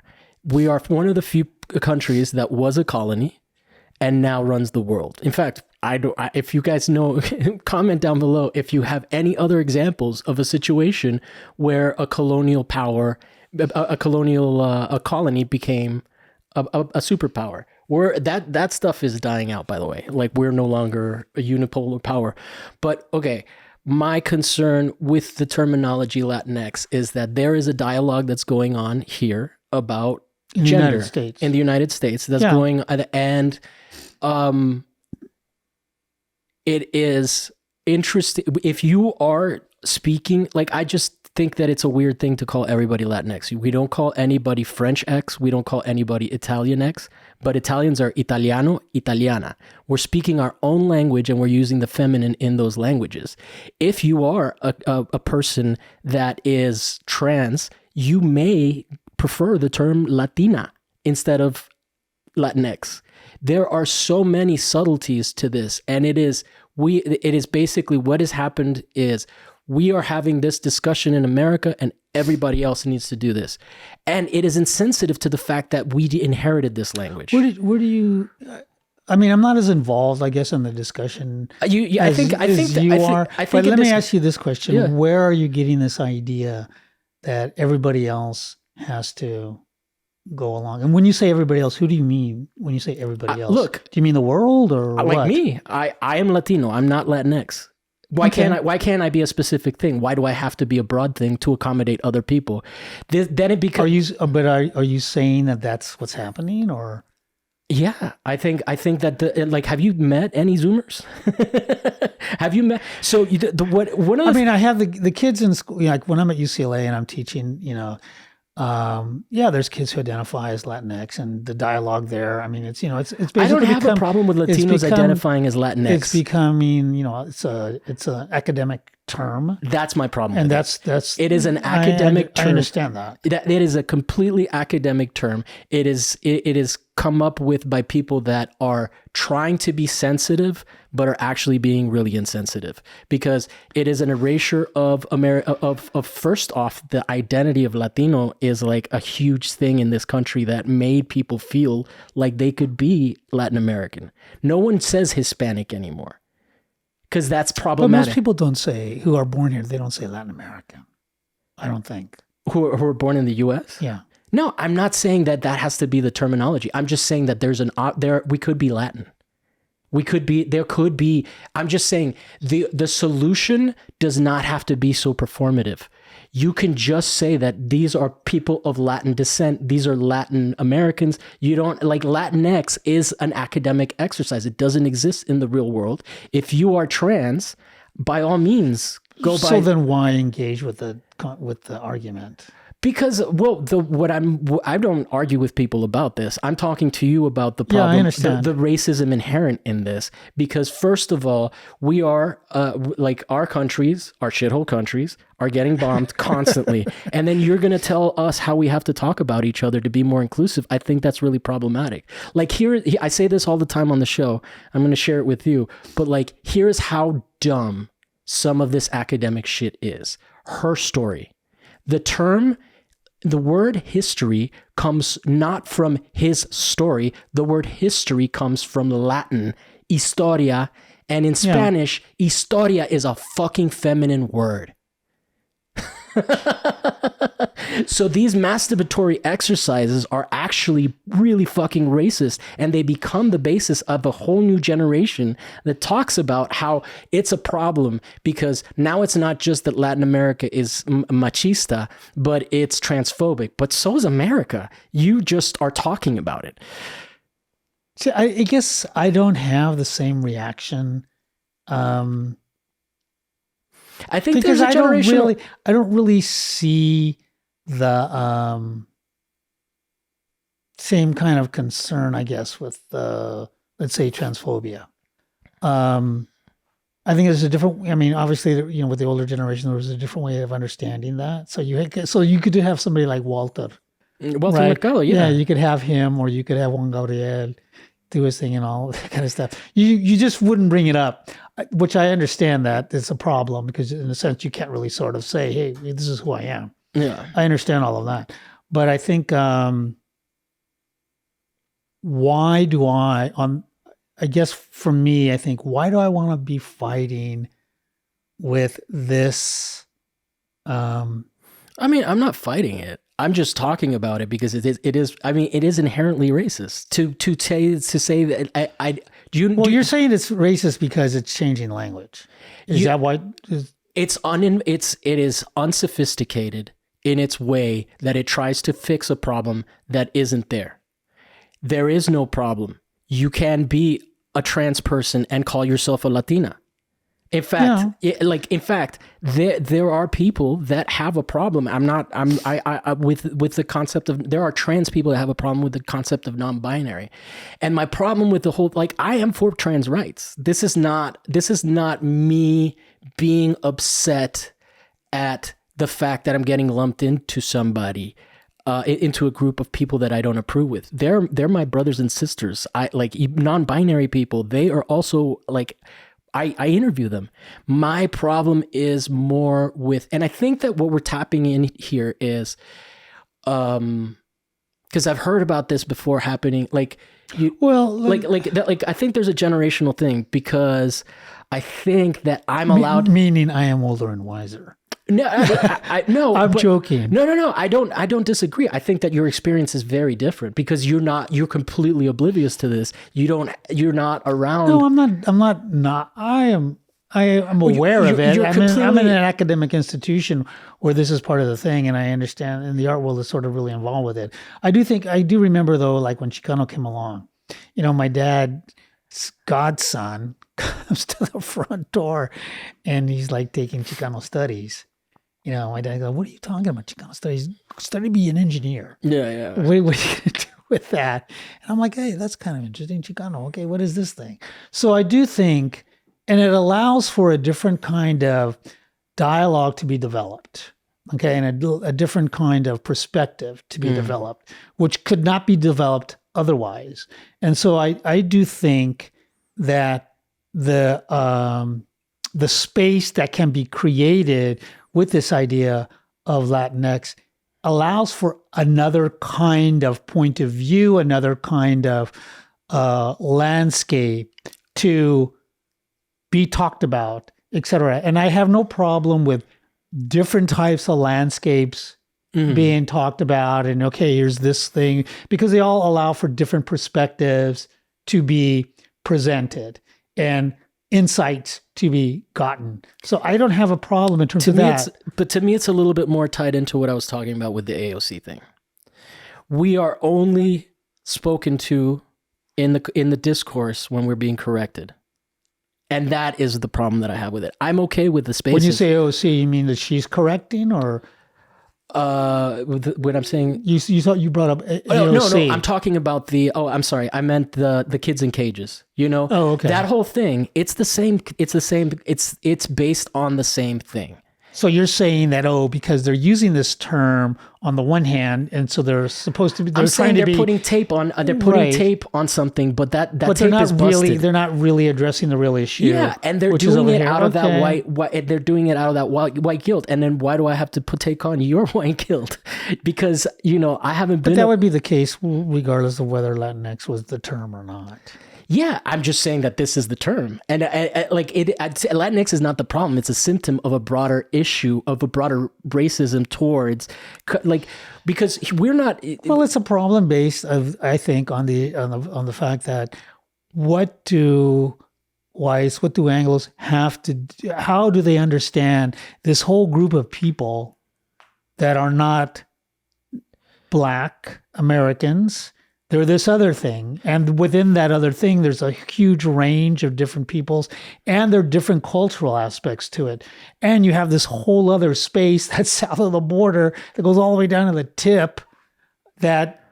We are one of the few countries that was a colony and now runs the world. In fact, if you guys know, comment down below if you have any other examples of a situation where a colonial power, a colony became a superpower. That stuff is dying out, by the way. Like, we're no longer a unipolar power. But okay, my concern with the terminology Latinx is that there is a dialogue that's going on here about gender in the United States that's going, and it is interesting. If you are speaking, like, I just think that it's a weird thing to call everybody Latinx. We don't call anybody French X. We don't call anybody Italian X. But Italians are Italiano, Italiana. We're speaking our own language and we're using the feminine in those languages. If you are a person that is trans, you may prefer the term Latina instead of Latinx. There are so many subtleties to this, and it is basically what has happened is we are having this discussion in America, and everybody else needs to do this, and it is insensitive to the fact that we inherited this language. Where do you? I mean, I'm not as involved, I guess, in the discussion. I think you are. But let me ask you this question: Yeah. Where are you getting this idea that everybody else has to go along? And when you say everybody else, who do you mean when you say everybody else? Look, do you mean the world or like what? me? I am Latino. I'm not Latinx. Why can't I be a specific thing? Why do I have to be a broad thing to accommodate other people? Then it becomes. Are you saying that that's what's happening, or? Yeah, I think that like, have you met any Zoomers? Have you met? So one of the I have the kids in school. Like when I'm at UCLA and I'm teaching, there's kids who identify as Latinx, and the dialogue there. I mean, it's basically. I don't have a problem with Latinos identifying as Latinx. It's becoming, it's an academic term. That's my problem. And with that's it is an academic term. I understand that. It is a completely academic term. It is come up with by people that are trying to be sensitive but are actually being really insensitive, because it is an erasure of America. Of first off, the identity of Latino is like a huge thing in this country that made people feel like they could be Latin American. No one says Hispanic anymore, because that's problematic. But most people don't say, who are born here, they don't say Latin American. I don't think. Who are born in the U.S.? Yeah. No, I'm not saying that has to be the terminology. I'm just saying that we could be Latin. I'm just saying the solution does not have to be so performative. You can just say that these are people of Latin descent. These are Latin Americans. You don't like Latinx is an academic exercise. It doesn't exist in the real world. If you are trans, by all means, go by. So then why engage with the argument? Because, I don't argue with people about this. I'm talking to you about the problem, I understand. The racism inherent in this. Because first of all, we are, like our countries, our shithole countries, are getting bombed constantly. And then you're going to tell us how we have to talk about each other to be more inclusive. I think that's really problematic. Like I say this all the time on the show. I'm going to share it with you. But like, here's how dumb some of this academic shit is. Her story. The word history comes not from his story. The word history comes from Latin, historia, and in Spanish, historia is a fucking feminine word. So these masturbatory exercises are actually really fucking racist, and they become the basis of a whole new generation that talks about how it's a problem, because now it's not just that Latin America is machista, but it's transphobic. But so is America. You just are talking about it. See, I guess I don't have the same reaction. I think because there's a generational... I don't really see the same kind of concern, I guess, with let's say transphobia. I think there's a different. I mean, obviously, with the older generation, there was a different way of understanding that. So you could have somebody like Walter Mercado, yeah, you could have him, or you could have Juan Gabriel do his thing and all that kind of stuff. You just wouldn't bring it up, which I understand that it's a problem, because in a sense you can't really sort of say, hey, this is who I am. Yeah, I understand all of that. But I think why do I guess for me, I think, why do I want to be fighting with this? I mean, I'm not fighting it. I'm just talking about it because it is inherently racist to say that you're saying it's racist because it's changing language. Is that why? It is unsophisticated in its way that it tries to fix a problem that isn't there. There is no problem. You can be a trans person and call yourself a Latina. In fact, there are people that have a problem. With the concept of, there are trans people that have a problem with the concept of non-binary. And my problem with the whole, like, I am for trans rights. This is not me being upset at the fact that I'm getting lumped into somebody, into a group of people that I don't approve with. They're my brothers and sisters. I like non-binary people. They are also like, I interview them. My problem is more with, and I think that what we're tapping in here is, because I've heard about this before happening. Like, I think there's a generational thing, because I think that I'm allowed. Meaning, I am older and wiser. No, no. I'm joking. No. I don't disagree. I think that your experience is very different, because you're completely oblivious to this. You're not around. No, I'm not. I am aware of it. I'm in an academic institution where this is part of the thing, and I understand, and the art world is sort of really involved with it. I do remember, though, like when Chicano came along, my dad's godson comes to the front door and he's like taking Chicano studies. My dad goes, "What are you talking about, Chicano studies? Study to be an engineer." Yeah. What are you going to do with that? And I'm like, "Hey, that's kind of interesting, Chicano. Okay, what is this thing?" So I do think, and it allows for a different kind of dialogue to be developed, okay, and a different kind of perspective to be developed, which could not be developed otherwise. And so I do think that the space that can be created with this idea of Latinx allows for another kind of point of view, another kind of landscape to be talked about, et cetera. And I have no problem with different types of landscapes being talked about. And okay, here's this thing, because they all allow for different perspectives to be presented and insights to be gotten. So I don't have a problem in terms of that. But to me, it's a little bit more tied into what I was talking about with the AOC thing. We are only spoken to in the discourse when we're being corrected. And that is the problem that I have with it. I'm okay with the spaces. When you say AOC, you mean that she's correcting, or? When I'm saying, you thought you brought up AOC. No, I'm talking about I'm sorry, I meant the kids in cages. Oh, okay. That whole thing. It's the same. It's based on the same thing. So you're saying that, because they're using this term on the one hand, and so they're supposed to be. I'm saying they're putting tape on. They're putting tape on something, but that tape is busted. They're not really addressing the real issue. Yeah, and they're doing it out of that white. They're doing it out of that white guilt. And then why do I have to take on your white guilt? Because I haven't been. But that would be the case regardless of whether Latinx was the term or not. Yeah, I'm just saying that this is the term, and Latinx is not the problem. It's a symptom of a broader issue, of a broader racism towards, because we're not. Well, it's a problem based, I think, on the fact that what do whites, what do Anglos have to do? How do they understand this whole group of people that are not Black Americans? They're this other thing. And within that other thing, there's a huge range of different peoples, and there are different cultural aspects to it. And you have this whole other space that's south of the border that goes all the way down to the tip that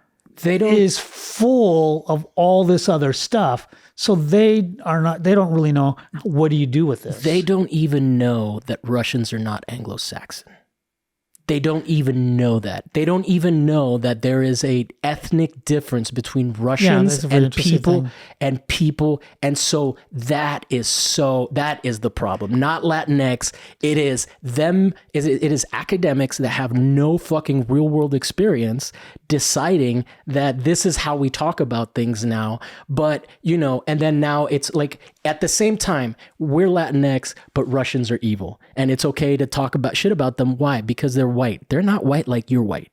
is full of all this other stuff. So they don't really know, what do you do with this? They don't even know that Russians are not Anglo-Saxon. They don't even know that. They don't even know that there is a ethnic difference between Russians and people. And so that is the problem. Not Latinx. It is them. It is academics that have no fucking real world experience deciding that this is how we talk about things now. But, and then now it's like, at the same time, we're Latinx, but Russians are evil. And it's okay to talk about shit about them. Why? Because they're white. They're not white like you're white.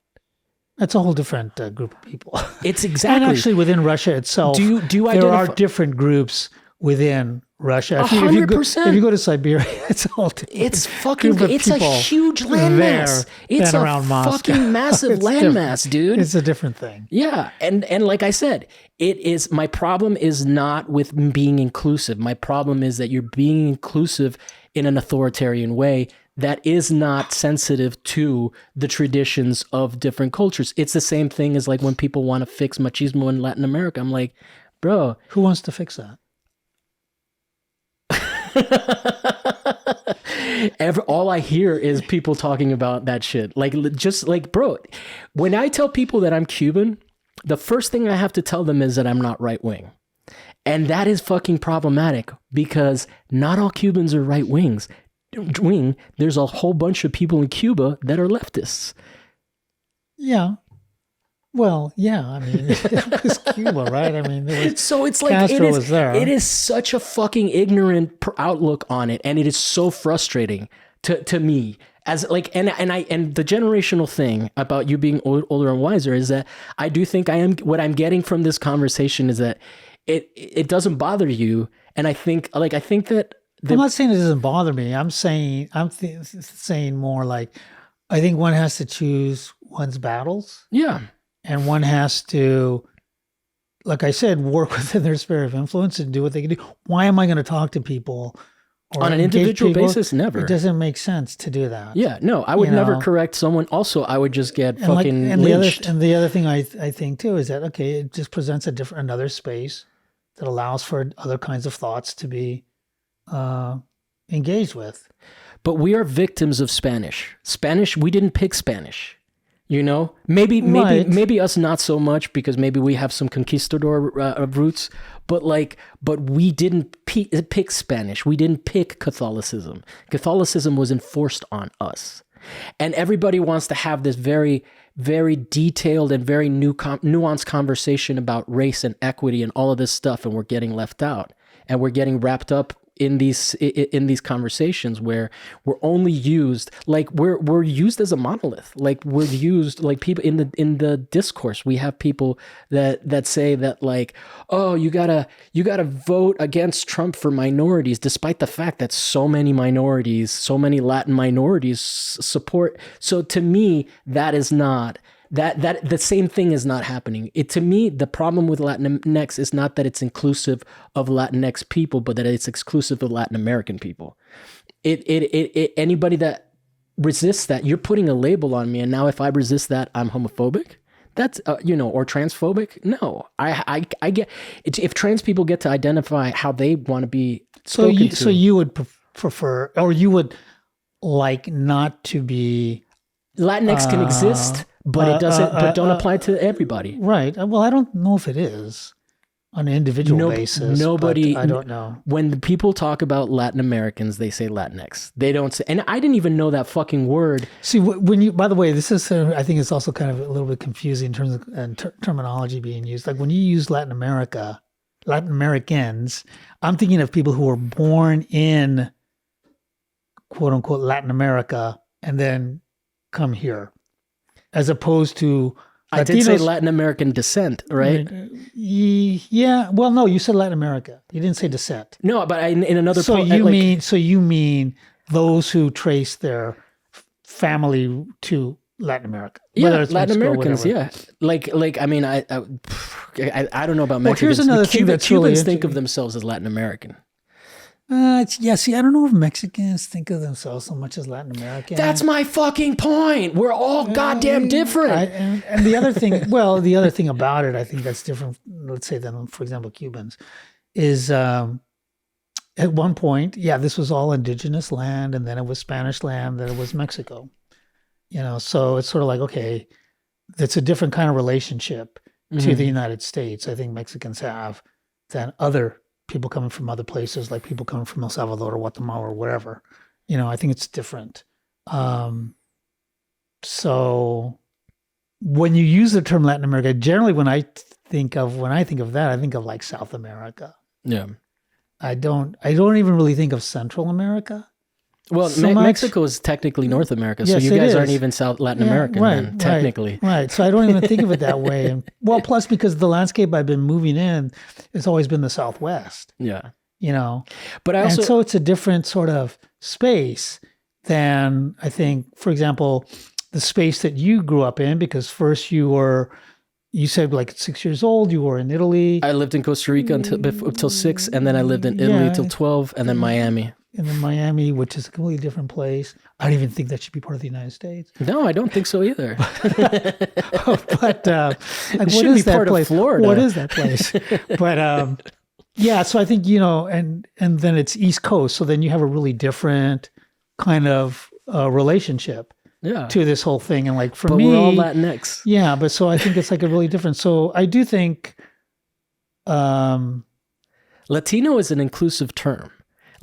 That's a whole different group of people. It's exactly. And actually within Russia itself, there are different groups within Russia. If you 100%. go to Siberia, it's all different. It's fucking. Group of It's a people huge landmass. It's a around Moscow. fucking massive It's landmass, dude. It's a different thing. Yeah, and like I said, it is. My problem is not with being inclusive. My problem is that you're being inclusive in an authoritarian way that is not sensitive to the traditions of different cultures. It's the same thing as like when people want to fix machismo in Latin America. I'm like, bro, who wants to fix that? All I hear is people talking about that shit. Like, just like, bro, when I tell people that I'm Cuban, the first thing I have to tell them is that I'm not right wing. And that is fucking problematic because not all Cubans are right wing. There's a whole bunch of people in Cuba that are leftists. Yeah. Well, yeah. I mean, it was Cuba, right? I mean, so it's like Castro was there. It is such a fucking ignorant outlook on it, and it is so frustrating to me. As like, and the generational thing about you being older and wiser is that I do think I am. What I'm getting from this conversation is that it doesn't bother you, and I think that. I'm not saying it doesn't bother me. I'm saying more like I think one has to choose one's battles. Yeah. And one has to, like I said, work within their sphere of influence and do what they can do. Why am I going to talk to people on an individual basis? Never. It doesn't make sense to do that. Yeah, no, I would never correct someone. Also, I would just get fucking lynched. And the other thing I think too is that, okay, it just presents another space that allows for other kinds of thoughts to be engaged with. But we are victims of Spanish. We didn't pick Spanish. You know, maybe us not so much because maybe we have some conquistador roots, but we didn't pick Spanish. We didn't pick Catholicism. Catholicism was enforced on us, and everybody wants to have this very, very detailed and very nuanced conversation about race and equity and all of this stuff, and we're getting left out, and we're getting wrapped up in these conversations where we're only used like we're used as a monolith. Like we're used like people in the discourse. We have people that say that like, oh, you gotta vote against Trump for minorities, despite the fact that so many Latin minorities support. So to me, that is not. That the same thing is not happening. To me, the problem with Latinx is not that it's inclusive of Latinx people, but that it's exclusive of Latin American people. Anybody that resists that, you're putting a label on me, and now if I resist that, I'm homophobic. That's or transphobic. No, I get if trans people get to identify how they want to be spoken to. So you would prefer, or you would like not to be. Latinx can exist. But it doesn't. But don't apply to everybody. Right. Well, I don't know if it is on an individual basis. Nobody. I don't know. When the people talk about Latin Americans, they say Latinx. They don't say. And I didn't even know that fucking word. See, when you. By the way, this is. I think it's also kind of a little bit confusing in terms of terminology being used. Like when you use Latin Americans, I'm thinking of people who were born in quote unquote Latin America and then come here. As opposed to Latinos. I did say Latin American descent, right? Yeah. Well, no, you said Latin America. You didn't say descent. No, but in another. So you mean those who trace their family to Latin America? Yeah, Latin Mexico, Americans. Yeah, like I mean, I don't know about Mexicans. Well, here's another thing that's Cubans think of themselves as Latin American. See, I don't know if Mexicans think of themselves so much as Latin American. That's my fucking point. We're all goddamn different. And the other thing, the other thing about it, I think that's different, let's say, than, for example, Cubans, is at one point, this was all indigenous land, and then it was Spanish land, then it was Mexico. So it's sort of like, okay, it's a different kind of relationship to the United States, I think Mexicans have, than other people coming from other places, like people coming from El Salvador or Guatemala or wherever. I think it's different. So when you use the term Latin America, generally when I think of that, I think of like South America. Yeah. I don't even really think of Central America. Well, Mexico is technically North America, so you guys aren't even South Latin American, then, technically. Right. So I don't even think of it that way. And, plus because the landscape I've been moving in has always been the Southwest. Yeah. you know. But I And also, so it's a different sort of space than, I think, for example, the space that you grew up in, because first you said like 6 years old, you were in Italy. I lived in Costa Rica until 6, and then I lived in Italy Yeah. till 12, and then Miami. And then Miami, which is a completely different place. I don't even think that should be part of the United States. No, I don't think so either. But like, It what should is be that part of place? Florida. What is that place? But yeah, so I think, you know, and then it's East Coast, so then you have a really different kind of relationship Yeah. to this whole thing. And like for But me, we're all Latinx. yeah, but so I think it's like a really different. So I do think, Latino is an inclusive term.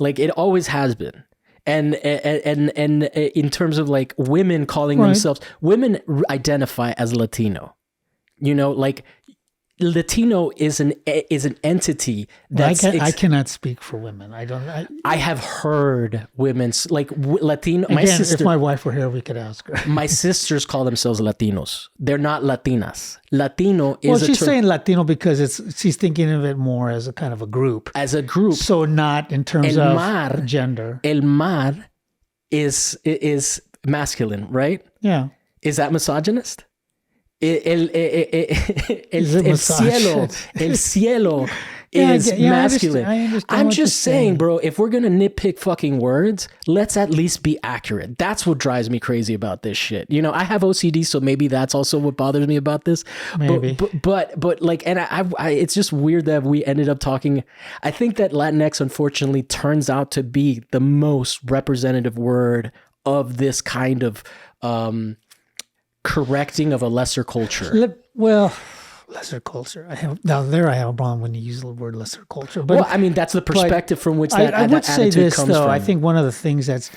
Like it always has been. And in terms of like women calling Right. themselves, women identify as Latino. You know, like Latino is an entity that's I cannot speak for women. I have heard women's like Latino. My Again, sister, if my wife were here, we could ask her. my sisters call themselves Latinos. They're not Latinas. Latino is Well, a she's term saying Latino because she's thinking of it more as a kind of a group. as a group. So not in terms El of mar. gender. El mar is masculine, right? Yeah. Is that misogynist? El Is it cielo, el cielo Yeah, is masculine. I understand I'm what you're just saying, saying. bro, if we're going to nitpick fucking words, let's at least be accurate. That's what drives me crazy about this shit. You know, I have OCD, so maybe that's also what bothers me about this. Maybe. But like, and I it's just weird that we ended up talking. I think that Latinx, unfortunately, turns out to be the most representative word of this kind of correcting of a lesser culture. Well, lesser culture. I have a problem when you use the word lesser culture. But Well, I mean, that's the perspective from which that, I would that say attitude this comes though. from. I think one of the things that's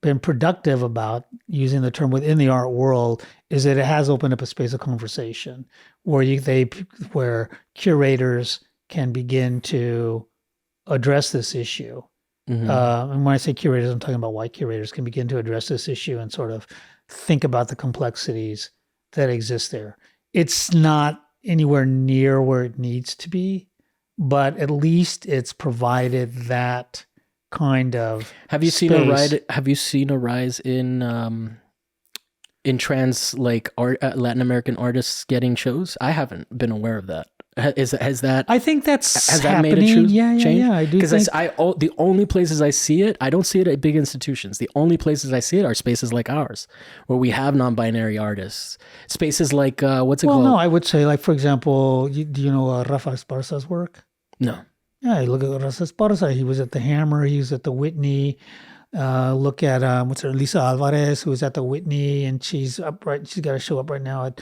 been productive about using the term within the art world is that it has opened up a space of conversation where where curators can begin to address this issue. And when I say curators, I'm talking about white curators can begin to address this issue and sort of think about the complexities that exist there. It's not anywhere near where it needs to be, but at least it's provided that kind of Have you seen space. Have you seen a rise in trans like Latin American artists getting shows? I haven't been aware of that. Has that I think that's has that happening. made a Yeah, change? yeah. I do Because think the only places I see it, I don't see it at big institutions. The only places I see it are spaces like ours, where we have non-binary artists. Spaces like what's it well, called? no, I would say, like, for example, do you know Rafa Esparza's work? No. Yeah, you look at Rafa Esparza. He was at the Hammer. He was at the Whitney. Look at what's her Lisa Alvarez, who was at the Whitney, and she's upright. She's got a show up right now at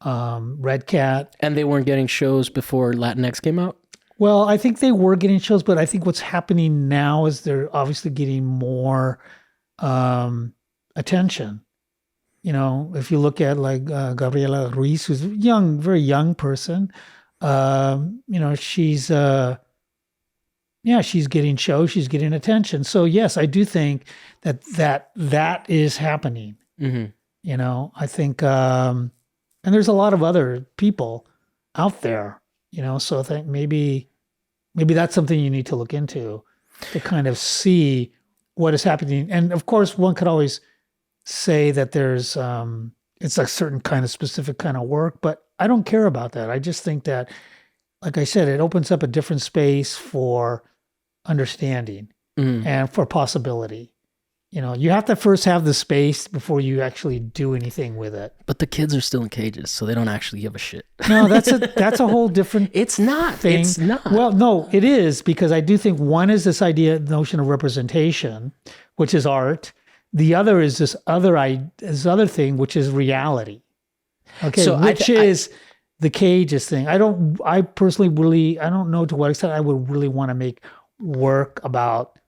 Red Cat. And they weren't getting shows before Latinx came out? Well, I think they were getting shows, but I think what's happening now is they're obviously getting more attention. You know, if you look at like Gabriela Ruiz, who's a young, very young person, you know, she's getting shows, she's getting attention. So yes, I do think that is happening. Mm-hmm. You know, I think, and there's a lot of other people out there. You know, so I think maybe that's something you need to look into to kind of see what is happening. And of course, one could always say that there's it's a certain kind of specific kind of work, but I don't care about that. I just think that, like I said, it opens up a different space for understanding and for possibility. You know, you have to first have the space before you actually do anything with it. But the kids are still in cages, so they don't actually give a shit. No, that's a whole different It's not. thing. It's not. Well, no, it is, because I do think one is this notion of representation, which is art. The other is this other thing, which is reality. Okay, So which is the cages thing. I personally really, I don't know to what extent I would really want to make work about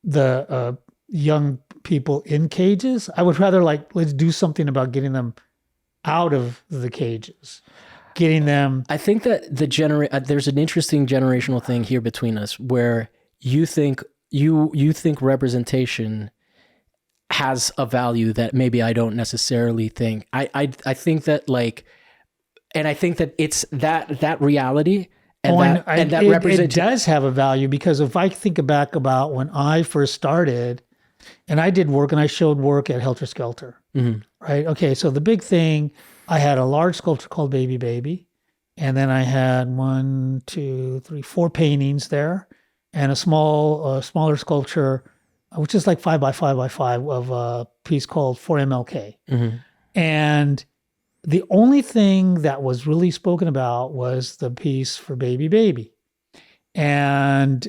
the young people in cages. I would rather, like, let's do something about getting them out of the cages, getting them. I think that there's an interesting generational thing here between us, where you think representation has a value that maybe I don't necessarily think. I think that, like, and I think that it's that reality And it does have a value, because if I think back about when I first started, and I did work and I showed work at Helter Skelter, right? Okay, so the big thing, I had a large sculpture called Baby Baby, and then I had 4 paintings there, and a smaller sculpture, which is like 5 by 5 by 5 of a piece called 4MLK. And the only thing that was really spoken about was the piece for Baby Baby. And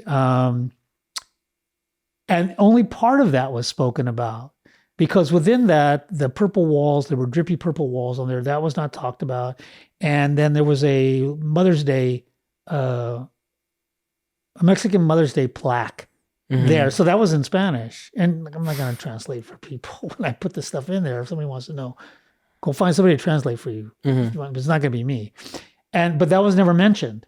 only part of that was spoken about, because within that, the purple walls, there were drippy purple walls on there. That was not talked about. And then there was a Mother's Day, a Mexican Mother's Day plaque there. So that was in Spanish. And I'm not going to translate for people when I put this stuff in there. If somebody wants to know, go find somebody to translate for you. It's not going to be me. But that was never mentioned.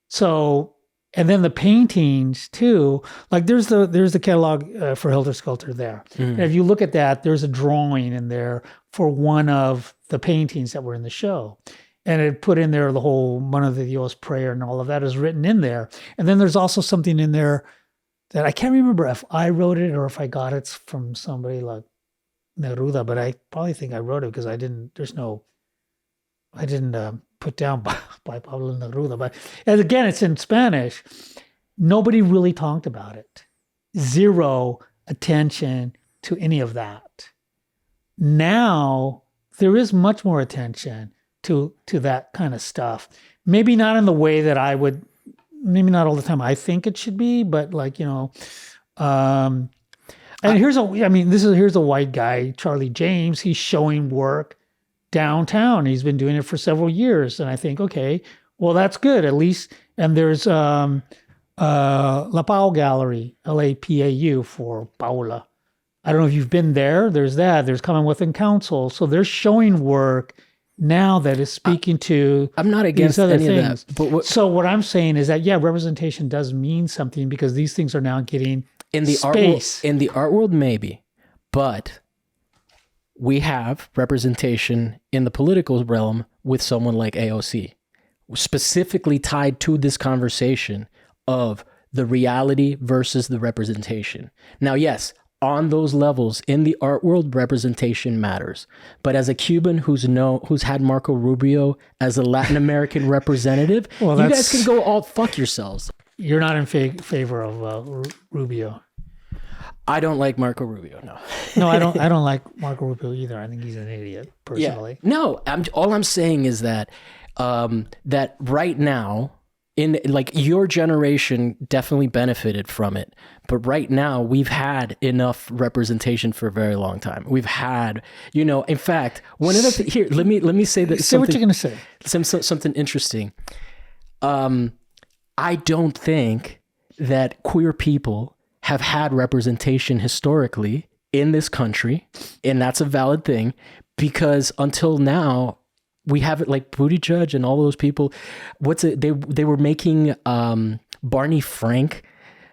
So, and then the paintings too, like there's the catalog for Helter Skelter there. And if you look at that, there's a drawing in there for one of the paintings that were in the show. And it put in there the whole Mano de Dios prayer, and all of that is written in there. And then there's also something in there that I can't remember if I wrote it or if I got it from somebody like Neruda, but I probably think I wrote it, because I didn't put down by Pablo Neruda. But and again, it's in Spanish. Nobody really talked about it. Zero attention to any of that. Now there is much more attention to that kind of stuff. Maybe not in the way that I would, maybe not all the time I think it should be, but like, and here's a white guy, Charlie James. He's showing work downtown. He's been doing it for several years. And I think, okay, well, that's good, at least. And there's La Pau Gallery, LAPAU for Paula. I don't know if you've been there. There's that. There's Commonwealth and Council. So they're showing work now that is speaking to I'm not against these other any things. of that. But so what I'm saying is that, yeah, representation does mean something, because these things are now getting in the space. in the art world, maybe, but we have representation in the political realm with someone like AOC, specifically tied to this conversation of the reality versus the representation. Now, yes, on those levels in the art world, representation matters. But as a Cuban who's had Marco Rubio as a Latin American representative, well, you guys can go all fuck yourselves. You're not in favor of Rubio. I don't like Marco Rubio. No, no, I don't like Marco Rubio either. I think he's an idiot, personally. Yeah. No, all I'm saying is that that right now, in like your generation definitely benefited from it, but right now we've had enough representation for a very long time. We've had, in fact, one of the here. Let me say that. Say what you're gonna say. Something interesting. I don't think that queer people have had representation historically in this country, and that's a valid thing, because until now, we have it like Buttigieg and all those people. They were making Barney Frank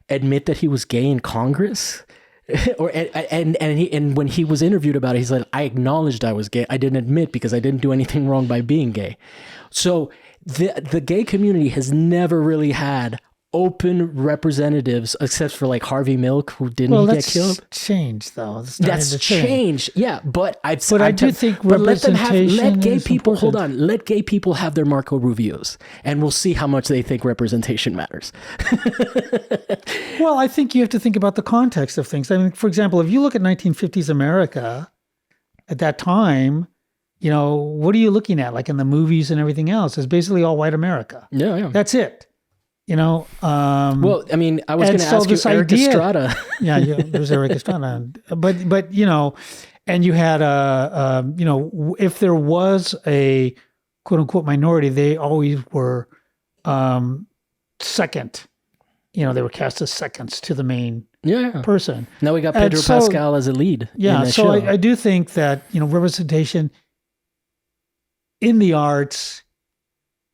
admit that he was gay in Congress, and when he was interviewed about it, he's like, I acknowledged I was gay. I didn't admit because I didn't do anything wrong by being gay. So the gay community has never really had open representatives, except for like Harvey Milk, who didn't get killed. Changed though. That's changed. Yeah, but I do think representation. Let gay people hold on. Let gay people have their Marco Rubios, and we'll see how much they think representation matters. Well, I think you have to think about the context of things. I mean, for example, if you look at 1950s America, at that time, what are you looking at? Like in the movies and everything else, it's basically all white America. Yeah. That's it. Well, I mean, I was going to ask you Eric Estrada. yeah, there's Eric Estrada. But and you had if there was a quote unquote minority, they always were second. They were cast as seconds to the main person. Now we got Pedro Pascal as a lead. Yeah, so I do think that representation in the arts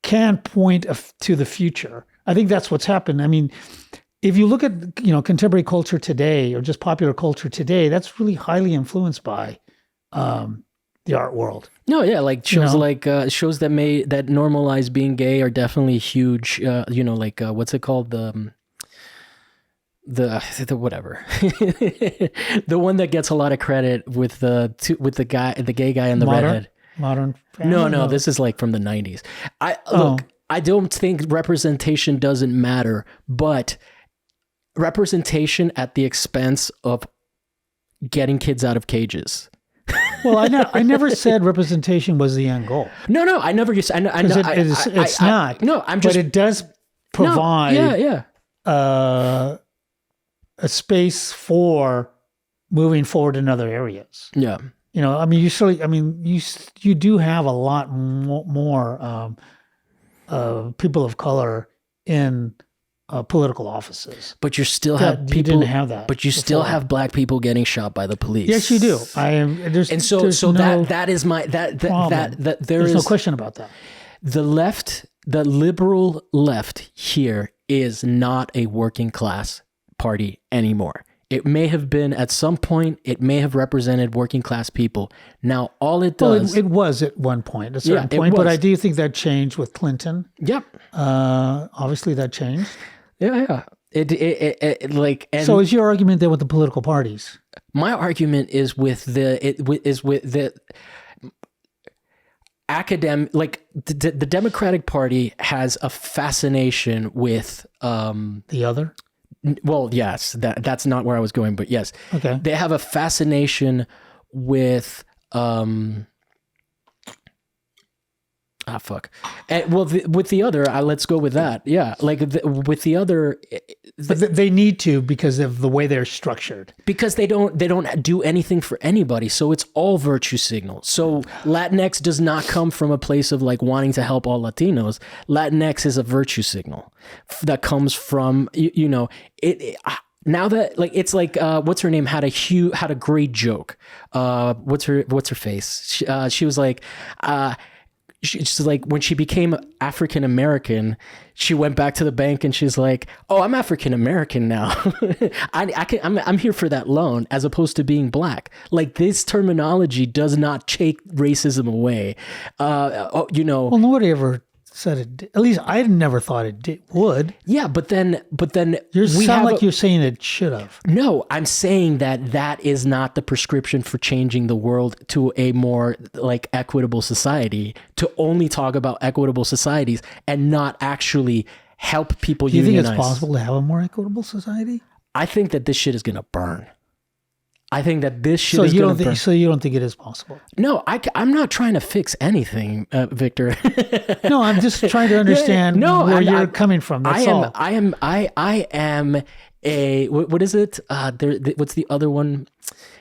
can point to the future. I think that's what's happened. I mean, if you look at, contemporary culture today or just popular culture today, that's really highly influenced by the the art world. No, yeah, like shows shows that normalize being gay are definitely huge. Like what's it called, the whatever, the one that gets a lot of credit with the gay guy and the redhead. Modern Family? No, this is like from the 90s. I don't think representation doesn't matter, but representation at the expense of getting kids out of cages. Well, I never said representation was the end goal. No, I never used. I know. It's not. No, I'm just. But it does provide. Yeah. A space for moving forward in other areas. Yeah. I mean, you do have a lot more people of color in political offices. But you still have people. You didn't have that. But you still have black people getting shot by the police. Yes, you do. There's no question about that. The liberal left here is not a working class party anymore. It may have been at some point. It may have represented working class people. Now, all it does... Well, it was at one point, a certain point, but I do think that changed with Clinton. Yep. Obviously, that changed. Yeah. So is your argument there with the political parties? My argument is with the academic, like the Democratic Party has a fascination with the other. Well, yes, that's not where I was going, but yes. Okay. They have a fascination with with the other, let's go with that. Yeah, like with the other, but they need to because of the way they're structured. Because they don't do anything for anybody, so it's all virtue signals. So Latinx does not come from a place of like wanting to help all Latinos. Latinx is a virtue signal that comes from now that like it's like what's her name had a great joke. What's her face? She was like. She's like, when she became African American, she went back to the bank and she's like, "Oh, I'm African American now. I'm here for that loan," as opposed to being black. Like this terminology does not take racism away. Well, nobody ever said it did. At least I never thought it would. Yeah, but then you're saying it should have. No, I'm saying that is not the prescription for changing the world to a more like equitable society, to only talk about equitable societies and not actually help people unionize. Do you think it's possible to have a more equitable society? I think that this shit is going to burn. I think that this shit is going to burn. So you don't think it is possible? No, I'm not trying to fix anything, Victor. No, I'm just trying to understand where you're coming from. That's all. I am a, what is it? What's the other one?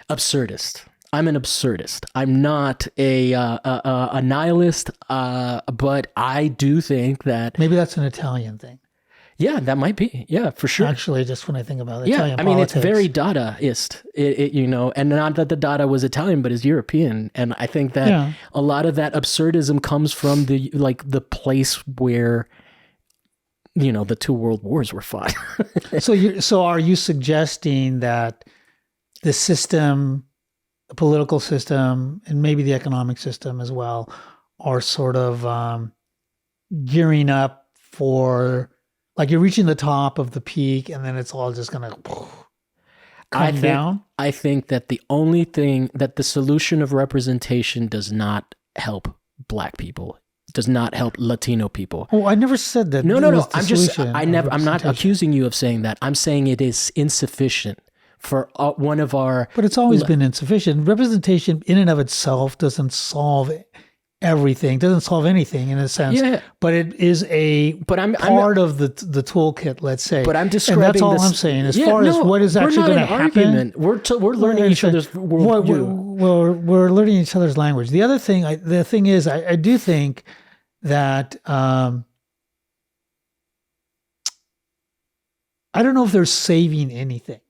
Absurdist. I'm an absurdist. I'm not a nihilist, but I do think that... Maybe that's an Italian thing. Yeah, that might be. Yeah, for sure. Actually, just when I think about Italian politics. It's very Dadaist, and not that the Dada was Italian, but is European. And I think that a lot of that absurdism comes from the place where, the two world wars were fought. So are you suggesting that the system, the political system, and maybe the economic system as well, are sort of gearing up for... Like you're reaching the top of the peak and then it's all just going to come down? I think that the only thing that the solution of representation does not help black people, does not help Latino people. Oh, I never said that. No. I'm not accusing you of saying that. I'm saying it is insufficient for one of our... But it's always been insufficient. Representation in and of itself doesn't solve everything, doesn't solve anything in a sense, but it is part of the toolkit, let's say. But I'm describing and that's all I'm saying. As far as what is actually going to happen, we're learning each other's worldview. We're learning each other's language. The other thing, the thing is, I do think that I don't know if they're saving anything.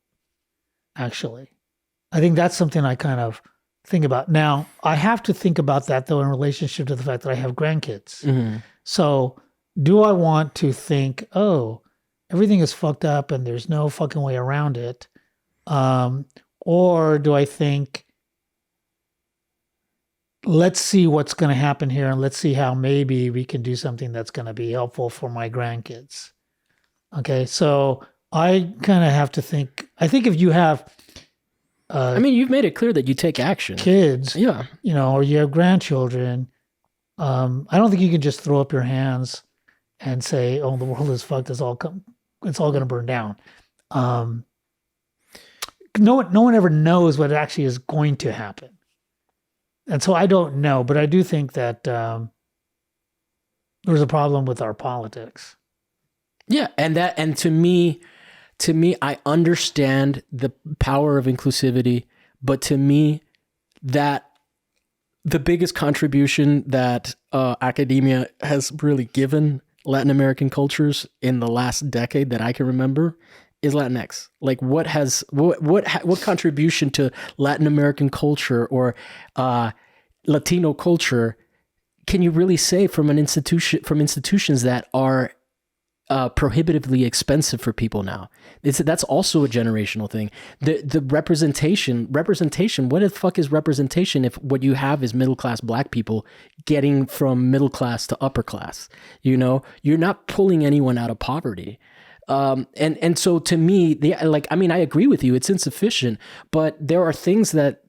Actually, I think that's something I kind of think about. Now, I have to think about that, though, in relationship to the fact that I have grandkids. Mm-hmm. So do I want to think, oh, everything is fucked up and there's no fucking way around it? Or do I think, let's see what's going to happen here, and let's see how maybe we can do something that's going to be helpful for my grandkids. Okay, so I kind of have to think. I think if you have I mean, you've made it clear that you take action. kids, Yeah. or you have grandchildren, I don't think you can just throw up your hands and say, "Oh, the world is fucked. It's all going to burn down." No one ever knows what actually is going to happen, and so I don't know. But I do think that there's a problem with our politics. Yeah, and to me, I understand the power of inclusivity, but to me, that the biggest contribution that academia has really given Latin American cultures in the last decade that I can remember is Latinx. Like, what contribution to Latin American culture or Latino culture can you really say from institutions that are prohibitively expensive for people now? That's also a generational thing. The representation. What the fuck is representation if what you have is middle class Black people getting from middle class to upper class? You're not pulling anyone out of poverty. And so to me, I agree with you. It's insufficient, but there are things that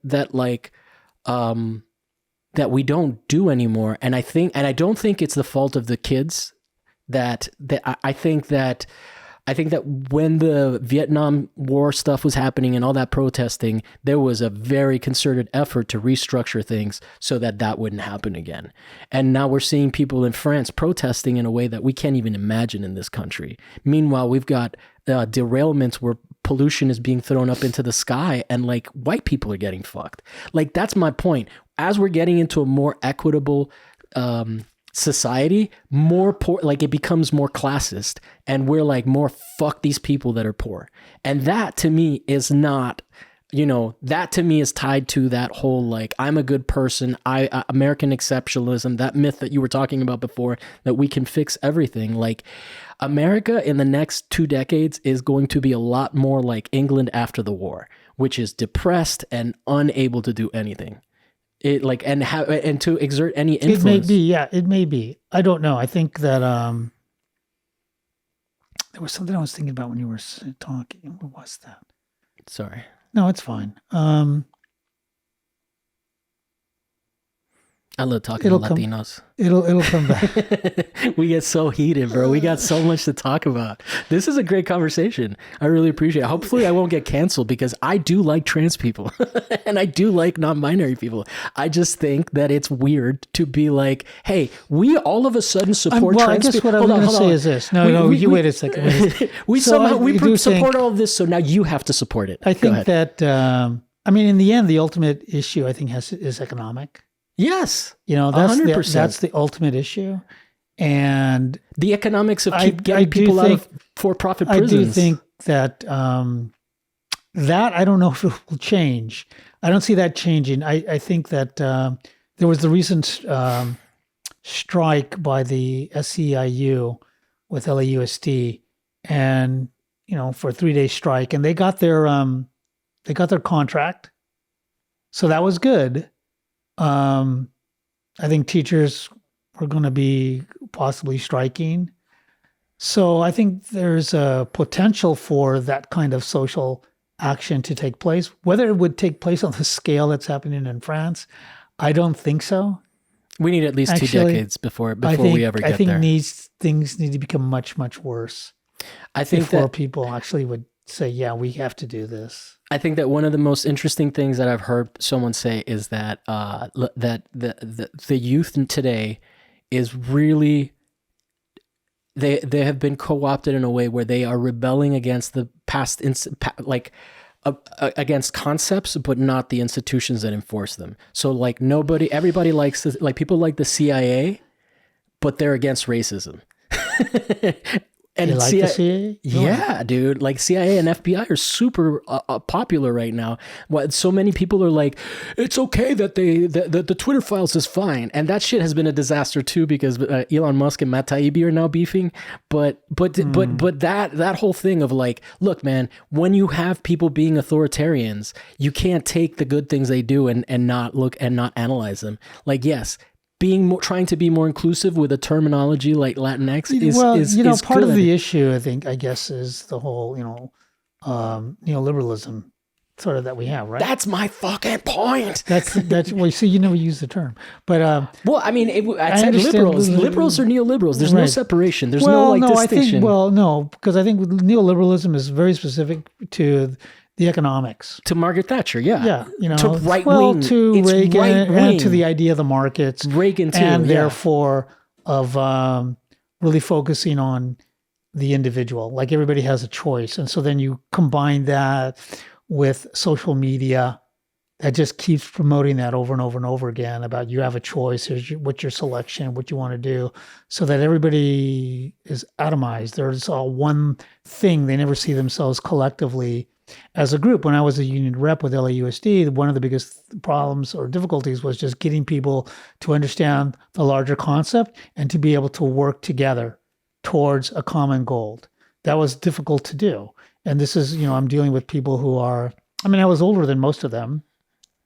we don't do anymore. And I don't think it's the fault of the kids. I think that when the Vietnam War stuff was happening and all that protesting, there was a very concerted effort to restructure things so that wouldn't happen again. And now we're seeing people in France protesting in a way that we can't even imagine in this country. Meanwhile, we've got derailments where pollution is being thrown up into the sky and like white people are getting fucked. Like, that's my point. As we're getting into a more equitable society, more poor, like, it becomes more classist, and we're like, more fuck these people that are poor. And that to me is not, that to me is tied to that whole, like, I'm a good person, American exceptionalism, that myth that you were talking about before, that we can fix everything. Like, America in the next 2 decades is going to be a lot more like England after the war, which is depressed and unable to do anything. And to exert any influence. It may be. I don't know. I think that there was something I was thinking about when you were talking. What was that? Sorry. No, it's fine. I love talking to Latinos. It'll come back. We get so heated, bro. We got so much to talk about. This is a great conversation. I really appreciate it. Hopefully I won't get canceled, because I do like trans people and I do like non-binary people. I just think that it's weird to be like, hey, we all of a sudden support trans people. I guess what I'm going to say is this. You wait a second. We support all of this, so now you have to support it. I think that, in the end, the ultimate issue, I think, is economic. Yes, that's 100%. That's the ultimate issue, and the economics of getting people out of for-profit prisons. I do think that that I don't know if it will change. I don't see that changing. I think that there was the recent strike by the SEIU with LAUSD, and for a 3-day strike, and they got their contract, so that was good. I think teachers were going to be possibly striking. So I think there's a potential for that kind of social action to take place. Whether it would take place on the scale that's happening in France, I don't think so. We need at least 2 decades before we ever get there. I think things need to become much, much worse. I think before people actually would say, yeah, we have to do this. I think that one of the most interesting things that I've heard someone say is that that the youth today is really, they have been co-opted in a way where they are rebelling against the past, against concepts, but not the institutions that enforce them. So like everybody likes this, like people like the CIA, but they're against racism. They like the CIA? Yeah, dude. Like CIA and FBI are super popular right now. What so many people are like, it's okay that the Twitter files is fine, and that shit has been a disaster too because Elon Musk and Matt Taibbi are now beefing. But that whole thing of like, look, man, when you have people being authoritarians, you can't take the good things they do and not look and not analyze them. Like, yes. Trying to be more inclusive with a terminology like Latinx is part good. of the issue, I guess, is the whole, neoliberalism sort of that we have, right? That's my fucking point. That's well, see, you never use the term, but well, I mean, I said liberals or neoliberals. There's no separation. There's no distinction. Because I think neoliberalism is very specific to the economics. To Margaret Thatcher, yeah. To right wing. To Reagan and to the idea of the markets. Reagan too. And therefore of really focusing on the individual. Like everybody has a choice. And so then you combine that with social media that just keeps promoting that over and over and over again about you have a choice, here's what's your selection, what you want to do, so that everybody is atomized. There's all one thing. They never see themselves collectively as a group. When I was a union rep with LAUSD, one of the biggest problems or difficulties was just getting people to understand the larger concept and to be able to work together towards a common goal. That was difficult to do. And this is, I'm dealing with people who are, I was older than most of them,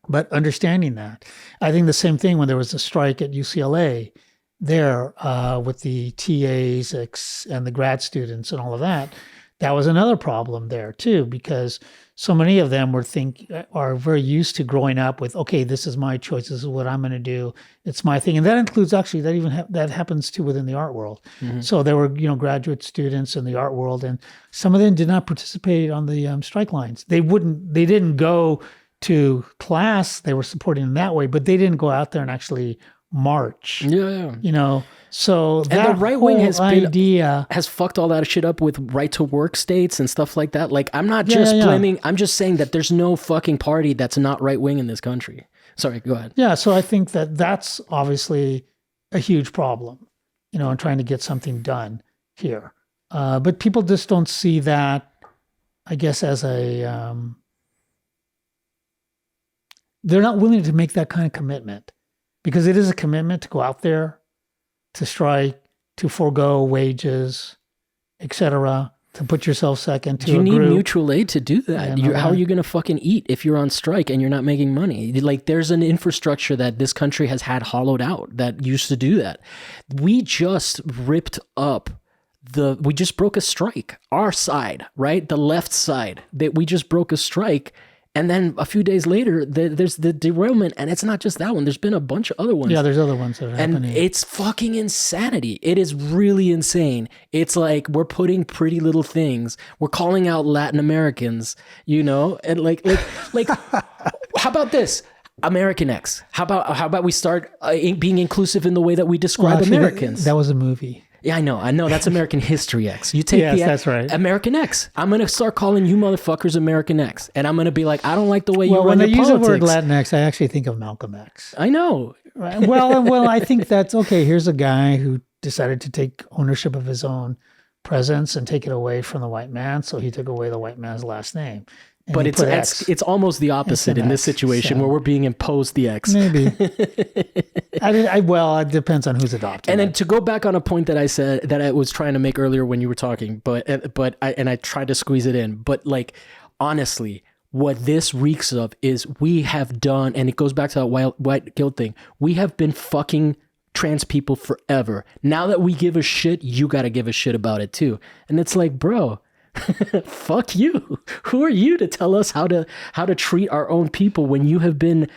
but understanding that. I think the same thing when there was a strike at UCLA there with the TAs and the grad students and all of that. That was another problem there too, because so many of them are very used to growing up with, okay, this is my choice. This is what I'm going to do. It's my thing. And that includes actually that happens too within the art world. Mm-hmm. So there were, graduate students in the art world, and some of them did not participate on the strike lines. They didn't go to class. They were supporting in that way, but they didn't go out there and actually march. Yeah. So and that the right wing has fucked all that shit up with right to work states and stuff like that. Like, I'm not just blaming, I'm just saying that there's no fucking party that's not right wing in this country. Sorry, go ahead. Yeah, so I think that's obviously a huge problem, in trying to get something done here. But people just don't see that, I guess, as they're not willing to make that kind of commitment, because it is a commitment to go out there, to strike, to forego wages, etc., to put yourself second to a group. You need mutual aid to do that. How are you going to fucking eat if you're on strike and you're not making money? Like, there's an infrastructure that this country has had hollowed out that used to do that. We just ripped up we just broke a strike. Our side, right? The left side. We just broke a strike. And then a few days later, there's the derailment, and it's not just that one. There's been a bunch of other ones. Yeah, there's other ones that are happening. And it's fucking insanity. It is really insane. It's like we're putting pretty little things. We're calling out Latin Americans, and like, how about this? American X. How about we start being inclusive in the way that we describe Americans? That was a movie. Yeah, I know. That's American History X. You take that's right. American X. I'm going to start calling you motherfuckers American X. And I'm going to be like, I don't like the way you run your politics. When I use the word Latinx, I actually think of Malcolm X. I know. Right. Well, I think that's okay. Here's a guy who decided to take ownership of his own presence and take it away from the white man. So he took away the white man's last name. But it's almost the opposite in this situation where we're being imposed the X. Maybe. It depends on who's adopting. And then to go back on a point that I said that I was trying to make earlier when you were talking, but I tried to squeeze it in. But like, honestly, what this reeks of is we have done, and it goes back to that white guilt thing. We have been fucking trans people forever. Now that we give a shit, you got to give a shit about it too. And it's like, bro. Fuck you. Who are you to tell us how to treat our own people when you have been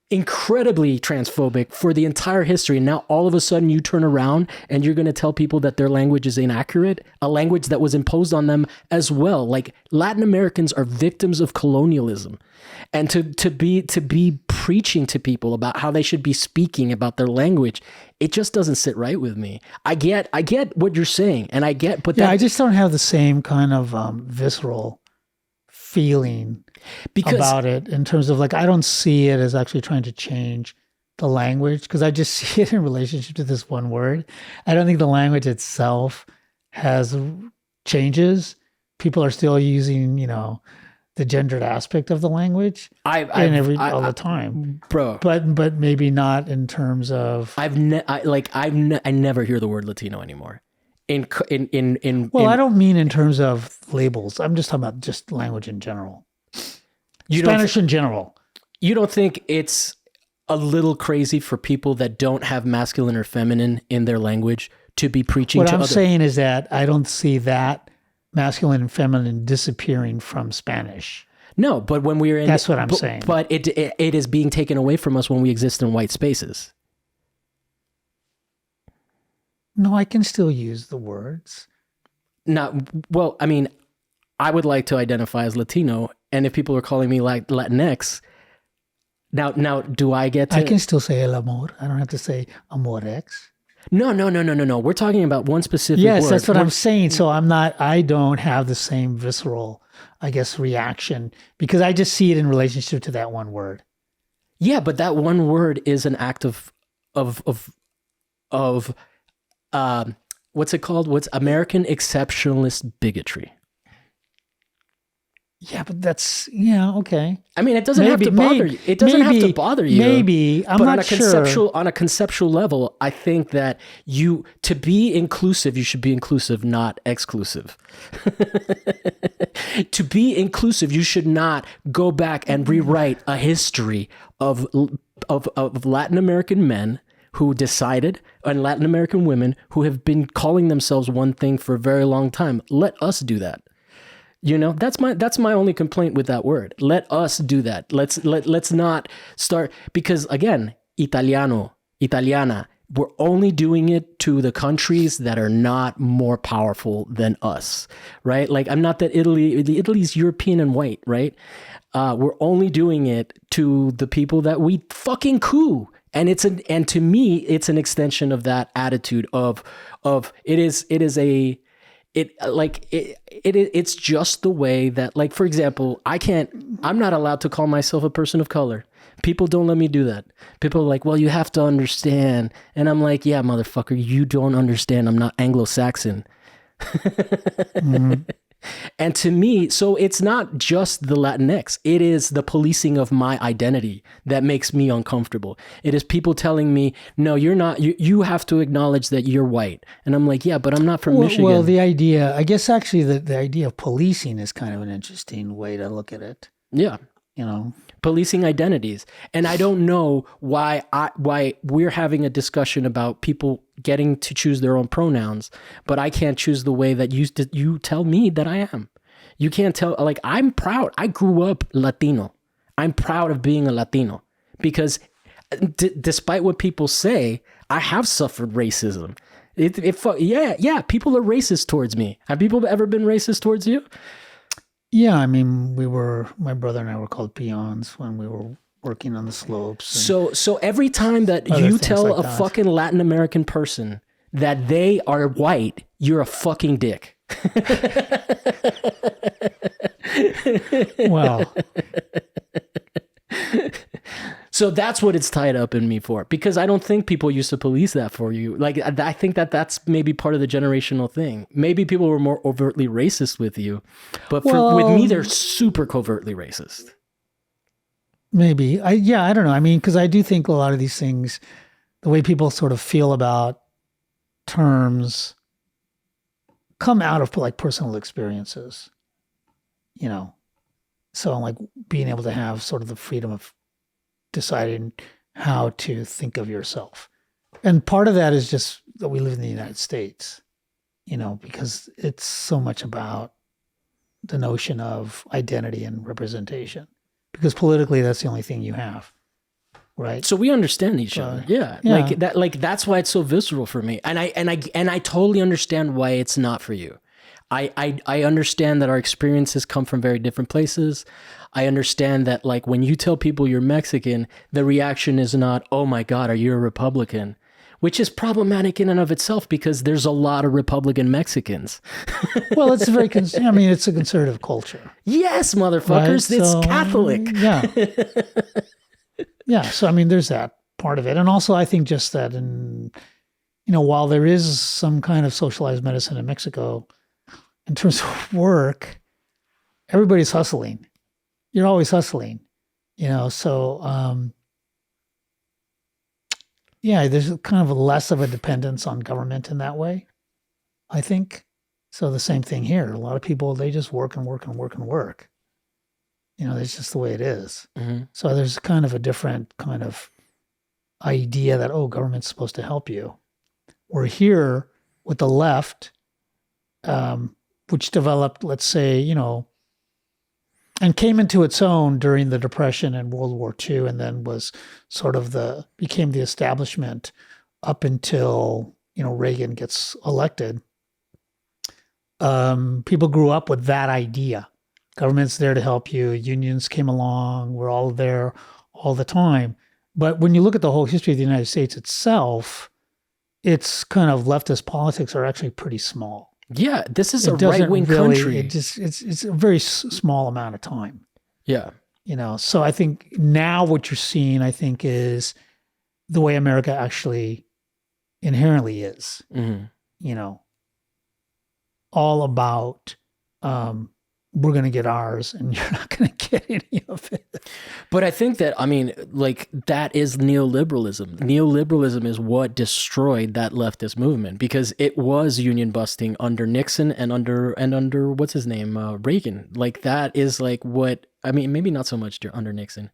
incredibly transphobic for the entire history, and now all of a sudden you turn around and you're going to tell people that their language is inaccurate, a language that was imposed on them as well. Like, Latin Americans are victims of colonialism, and to be preaching to people about how they should be speaking about their language, it just doesn't sit right with me. I get what you're saying, and I just don't have the same kind of visceral feeling about it, in terms of, like, I don't see it as actually trying to change the language, because I just see it in relationship to this one word. I don't think the language itself has changes, people are still using, the gendered aspect of the language all the time, bro. But maybe not in terms of. I never hear the word Latino anymore. I don't mean in terms of labels. I'm just talking about just language in general. Spanish in general. You don't think it's a little crazy for people that don't have masculine or feminine in their language to be preaching to others? What I'm saying is that I don't see that masculine and feminine disappearing from Spanish. No, but when we're in... That's what I'm saying. But it is being taken away from us when we exist in white spaces. No, I can still use the words. Well, I mean, I would like to identify as Latino, and if people are calling me like Latinx, now do I get to... I can still say el amor. I don't have to say amorex. No. We're talking about one specific word. Yes, that's what I'm saying. So I don't have the same visceral, I guess, reaction because I just see it in relationship to that one word. Yeah, but that one word is an act of what's it called? What's American exceptionalist bigotry? Yeah, but that's okay. I mean, it doesn't have to bother you. It doesn't have to bother you. Maybe I'm not sure. On a conceptual level, I think that to be inclusive, you should be inclusive, not exclusive. To be inclusive, you should not go back and rewrite a history of Latin American men who decided, and Latin American women who have been calling themselves one thing for a very long time. Let us do that. That's my only complaint with that word. Let us do that. Let's not start, because again, Italiana, we're only doing it to the countries that are not more powerful than us, right? Like I'm not that Italy's European and white, right? We're only doing it to the people that we fucking coup. And to me, it's an extension of that attitude of it's just the way that, like, for example, I'm not allowed to call myself a person of color. People don't let me do that. People are like, well, you have to understand. And I'm like, yeah, motherfucker, you don't understand. I'm not Anglo-Saxon. Mm-hmm. And to me, so it's not just the Latinx. It is the policing of my identity that makes me uncomfortable. It is people telling me, no, you're not, you have to acknowledge that you're white. And I'm like, yeah, but I'm not from Michigan. Well, the idea, I guess actually the idea of policing is kind of an interesting way to look at it. Yeah. Policing identities. And I don't know why we're having a discussion about people getting to choose their own pronouns, but I can't choose the way that you tell me that I am. You can't tell, like, I'm proud. I grew up Latino. I'm proud of being a Latino because despite what people say, I have suffered racism. Yeah, people are racist towards me. Have people ever been racist towards you? Yeah, I mean, my brother and I were called peons when we were working on the slopes. So every time that you tell a fucking Latin American person that they are white, you're a fucking dick. Well. So that's what it's tied up in me for, because I don't think people used to police that for you. Like, I think that's maybe part of the generational thing. Maybe people were more overtly racist with you, but with me, they're super covertly racist. Maybe. I don't know. I mean, because I do think a lot of these things, the way people sort of feel about terms come out of like personal experiences, So like being able to have sort of the freedom of deciding how to think of yourself. And part of that is just that we live in the United States, because it's so much about the notion of identity and representation, because politically that's the only thing you have. Right. So we understand each other. Yeah. Like that's why it's so visceral for me. And I totally understand why it's not for you. I understand that our experiences come from very different places. I understand that, like, when you tell people you're Mexican, the reaction is not, oh my God, are you a Republican? Which is problematic in and of itself because there's a lot of Republican Mexicans. Well, it's it's a conservative culture. Yes, motherfuckers. Right? It's Catholic. Yeah. Yeah. So, there's that part of it. And also I think just that while there is some kind of socialized medicine in Mexico, in terms of work, everybody's hustling. You're always hustling, so yeah, there's kind of less of a dependence on government in that way, I think. So the same thing here. A lot of people, they just work and work and work and work. That's just the way it is. Mm-hmm. So there's kind of a different kind of idea that, oh, government's supposed to help you. We're here with the left, which developed, let's say, and came into its own during the Depression and World War II, and then was sort of became the establishment up until, Reagan gets elected. People grew up with that idea. Government's there to help you. Unions came along. We're all there all the time. But when you look at the whole history of the United States itself, it's kind of leftist politics are actually pretty small. Yeah, this is a right-wing country. It's a very small amount of time. Yeah. So I think now what you're seeing, I think, is the way America actually inherently is. Mm-hmm. All about we're going to get ours and you're not going to get any of it. But I think that, that is neoliberalism. Neoliberalism is what destroyed that leftist movement, because it was union busting under Nixon and under what's his name, Reagan. Like, that is like what, maybe not so much under Nixon.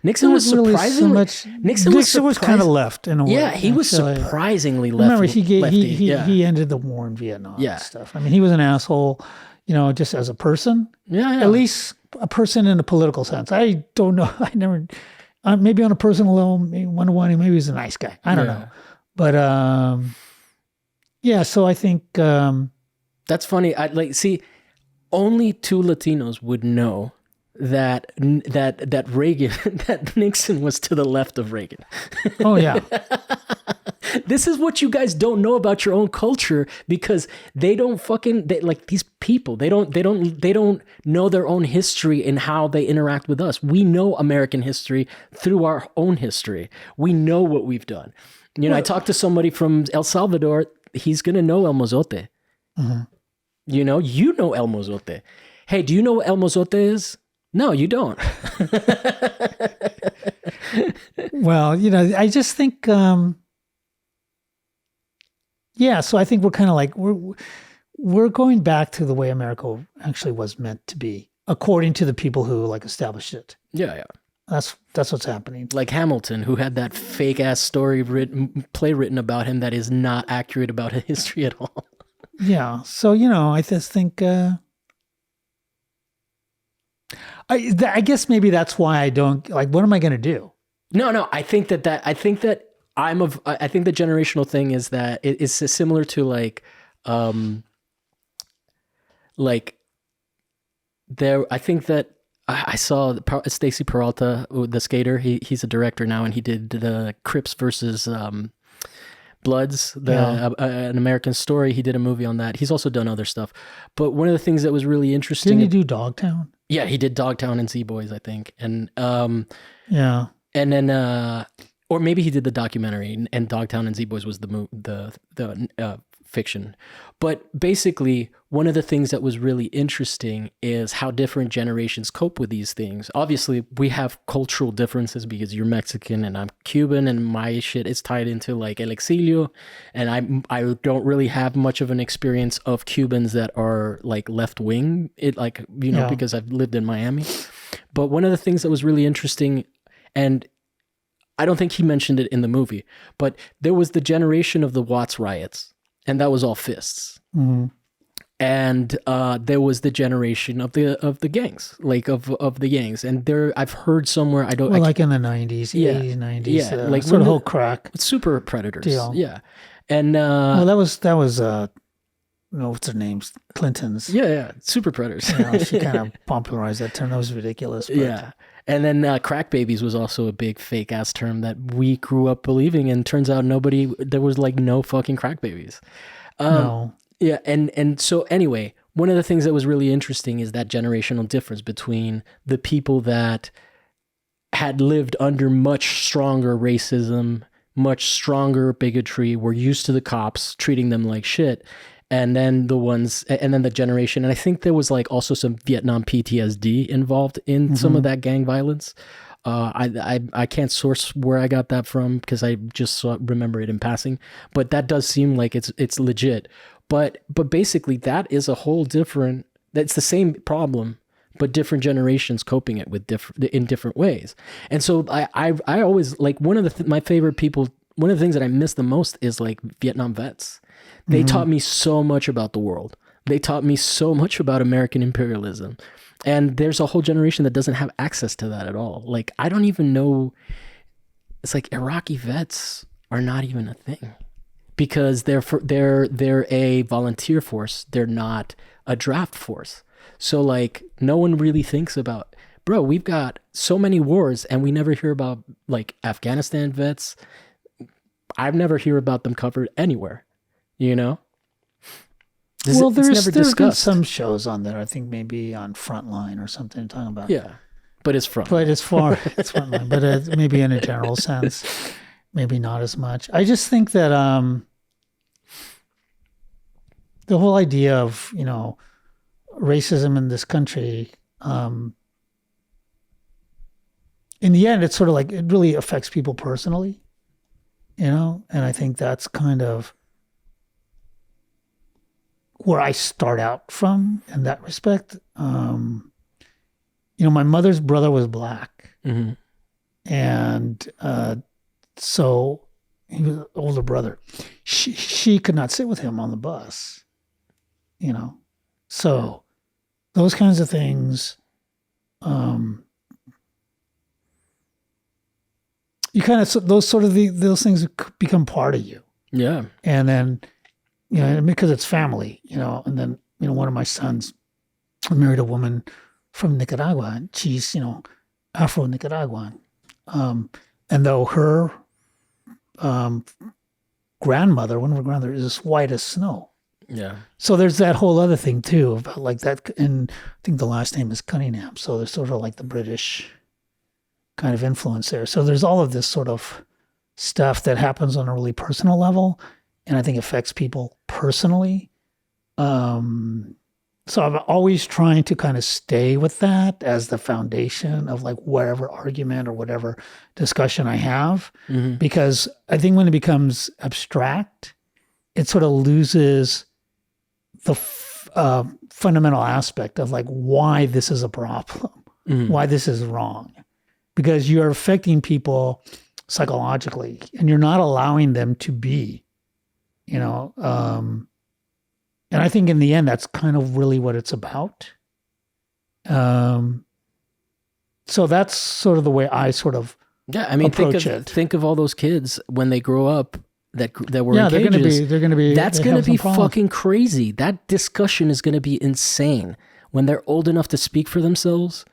Nixon was surprisingly, Nixon was kind of left in a way. Yeah, he was surprisingly left. Remember, he ended the war in Vietnam and stuff. He was an asshole. Just as a person, at least a person in a political sense. I don't know. I never, maybe on a personal level, maybe one-to-one, maybe he's a nice guy. I don't know. But, so I think. That's funny. Only two Latinos would know that Reagan, that Nixon was to the left of Reagan. Oh, yeah. This is what you guys don't know about your own culture, because they don't these people, they don't know their own history and how they interact with us. We know American history through our own history. We know what we've done. I talked to somebody from El Salvador. He's going to know El Mozote. Mm-hmm. You know El Mozote. Hey, do you know what El Mozote is? No, you don't. Well, I just think, so I think we're kind of like, we're going back to the way America actually was meant to be, according to the people who established it. Yeah. That's what's happening. Like Hamilton, who had that fake ass play written about him that is not accurate about his history at all. Yeah. So, I just think, I guess maybe that's why I don't what am I going to do? No. I think that the generational thing is that it's similar to I think that I saw Stacy Peralta, the skater. He's a director now, and he did the Crips versus Bloods, an American Story. He did a movie on that. He's also done other stuff. But one of the things that was really interesting. Didn't he do Dogtown? Yeah, he did Dogtown and Z-Boys, I think. And yeah. And then or maybe he did the documentary, and Dogtown and Z-Boys was the fiction. But basically, one of the things that was really interesting is how different generations cope with these things. Obviously, we have cultural differences because you're Mexican and I'm Cuban, and my shit is tied into El Exilio, and I don't really have much of an experience of Cubans that are left wing. Because I've lived in Miami. But one of the things that was really interesting, and I don't think he mentioned it in the movie, but there was the generation of the Watts riots. And that was all fists. Mm-hmm. And there was the generation of the gangs, of the gangs. And I've heard somewhere, in the 90s, 80s, 90s, yeah, sort of whole crack super predators deal. Yeah. And that was what's her name, Clinton's. Yeah, super predators. She kind of popularized that term. That was ridiculous. But. Yeah. And then crack babies was also a big fake ass term that we grew up believing, and turns out there was no fucking crack babies. No. Yeah. And so anyway, one of the things that was really interesting is that generational difference between the people that had lived under much stronger racism much stronger bigotry. We're used to the cops treating them like shit. And then the generation, and I think there was like also some Vietnam PTSD involved in some of that gang violence. I can't source where I got that from because I just remember it in passing, but that does seem like it's legit. But basically that is a whole different, that's the same problem, but different generations coping it with in different ways. And so I always like one of the things that I miss the most is like Vietnam vets. They taught me so much about the world. They taught me so much about American imperialism. And there's a whole generation that doesn't have access to that at all. Like, I don't even know. It's like Iraqi vets are not even a thing because they're a volunteer force. They're not a draft force. So like, no one really thinks about, bro, we've got so many wars and we never hear about like Afghanistan vets. I've never hear about them covered anywhere, you know? Well, there's been some shows on there. I think maybe on Frontline or something talking about. Yeah, but it's Frontline. But it's Frontline. But maybe in a general sense, maybe not as much. I just think that the whole idea of racism in this country, in the end, it's sort of like it really affects people personally, and I think that's kind of where I start out from in that respect. My mother's brother was black. Mm-hmm. And so he was an older brother. She could not sit with him on the bus, So those kinds of things, you kind of, those things become part of you. Yeah. And then, because it's family, and then, one of my sons married a woman from Nicaragua, and she's, Afro-Nicaraguan. And though her grandmother, one of her grandmothers, is as white as snow. Yeah. So there's that whole other thing too about like that, and I think the last name is Cunningham. So there's sort of like the British kind of influence there. So there's all of this sort of stuff that happens on a really personal level, and I think affects people personally. So I'm always trying to kind of stay with that as the foundation of like whatever argument or whatever discussion I have, because I think when it becomes abstract, it sort of loses the fundamental aspect of like why this is a problem, why this is wrong, because you're affecting people psychologically and you're not allowing them to be, and I think in the end, that's kind of really what it's about. So that's sort of the way I sort of think of all those kids when they grow up that were in cages. They're gonna be. That's gonna be fucking crazy. That discussion is gonna be insane when they're old enough to speak for themselves.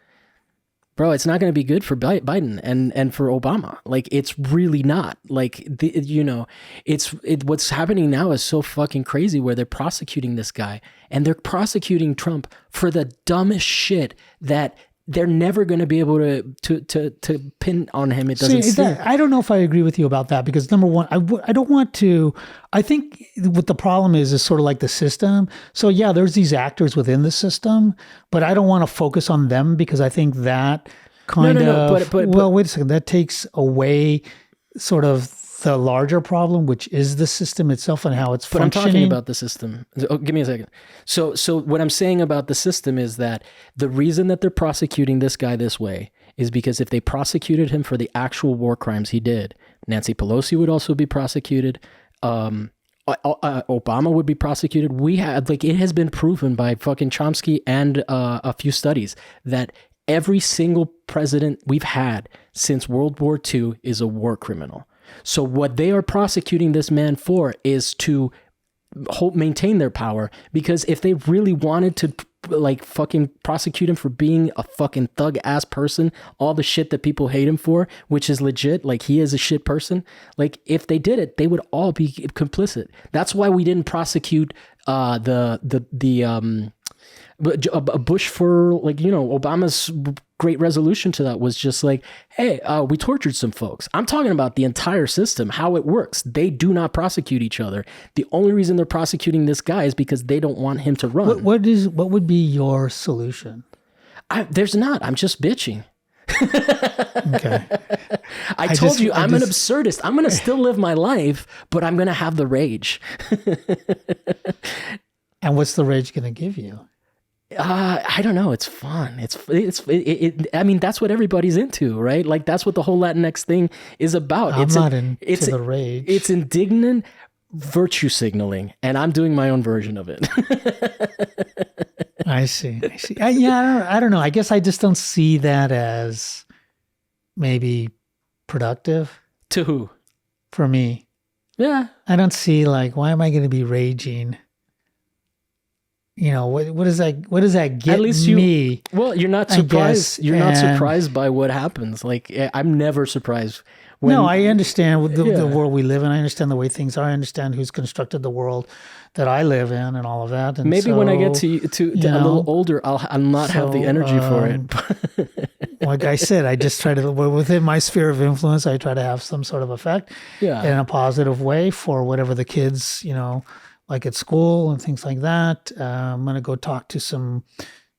Bro, it's not going to be good for Biden and for Obama. Like, it's really not. Like, what's happening now is so fucking crazy where they're prosecuting this guy and they're prosecuting Trump for the dumbest shit that they're never going to be able to pin on him. It doesn't seem. I don't know if I agree with you about that because number one, I don't want to. I think what the problem is sort of like the system. So yeah, there's these actors within the system, but I don't want to focus on them because I think that kind of. But wait a second. That takes away sort of the larger problem, which is the system itself and how it's functioning. But I'm talking about the system. Oh, give me a second. So what I'm saying about the system is that the reason that they're prosecuting this guy this way is because if they prosecuted him for the actual war crimes he did, Nancy Pelosi would also be prosecuted. Obama would be prosecuted. It has been proven by fucking Chomsky and a few studies that every single president we've had since World War II is a war criminal. So what they are prosecuting this man for is to maintain their power, because if they really wanted to like fucking prosecute him for being a fucking thug ass person, all the shit that people hate him for, which is legit, like he is a shit person, like if they did it, they would all be complicit. That's why we didn't prosecute Bush for Obama's great resolution to that was just like, hey, we tortured some folks. I'm talking about the entire system, how it works. They do not prosecute each other. The only reason they're prosecuting this guy is because they don't want him to run. What would be your solution? There's not. I'm just bitching. Okay. I told you I'm an absurdist. I'm going to still live my life, but I'm going to have the rage. And what's the rage going to give you? I don't know. It's fun. I mean, that's what everybody's into, right? Like that's what the whole Latinx thing is about. I'm not into the rage. It's indignant virtue signaling, and I'm doing my own version of it. I see. I don't know. I guess I just don't see that as maybe productive. To who? For me. Yeah. I don't see like, why am I going to be raging? You know, what does that get At least me? Well, you're not surprised. You're not surprised by what happens. Like I'm never surprised. No, I understand the world we live in. I understand the way things are. I understand who's constructed the world that I live in and all of that. And maybe when I get to a little older, I'll not have the energy for it. Like I said, I just try to, within my sphere of influence, I try to have some sort of effect in a positive way for whatever the kids, like at school and things like that. I'm going to go talk to some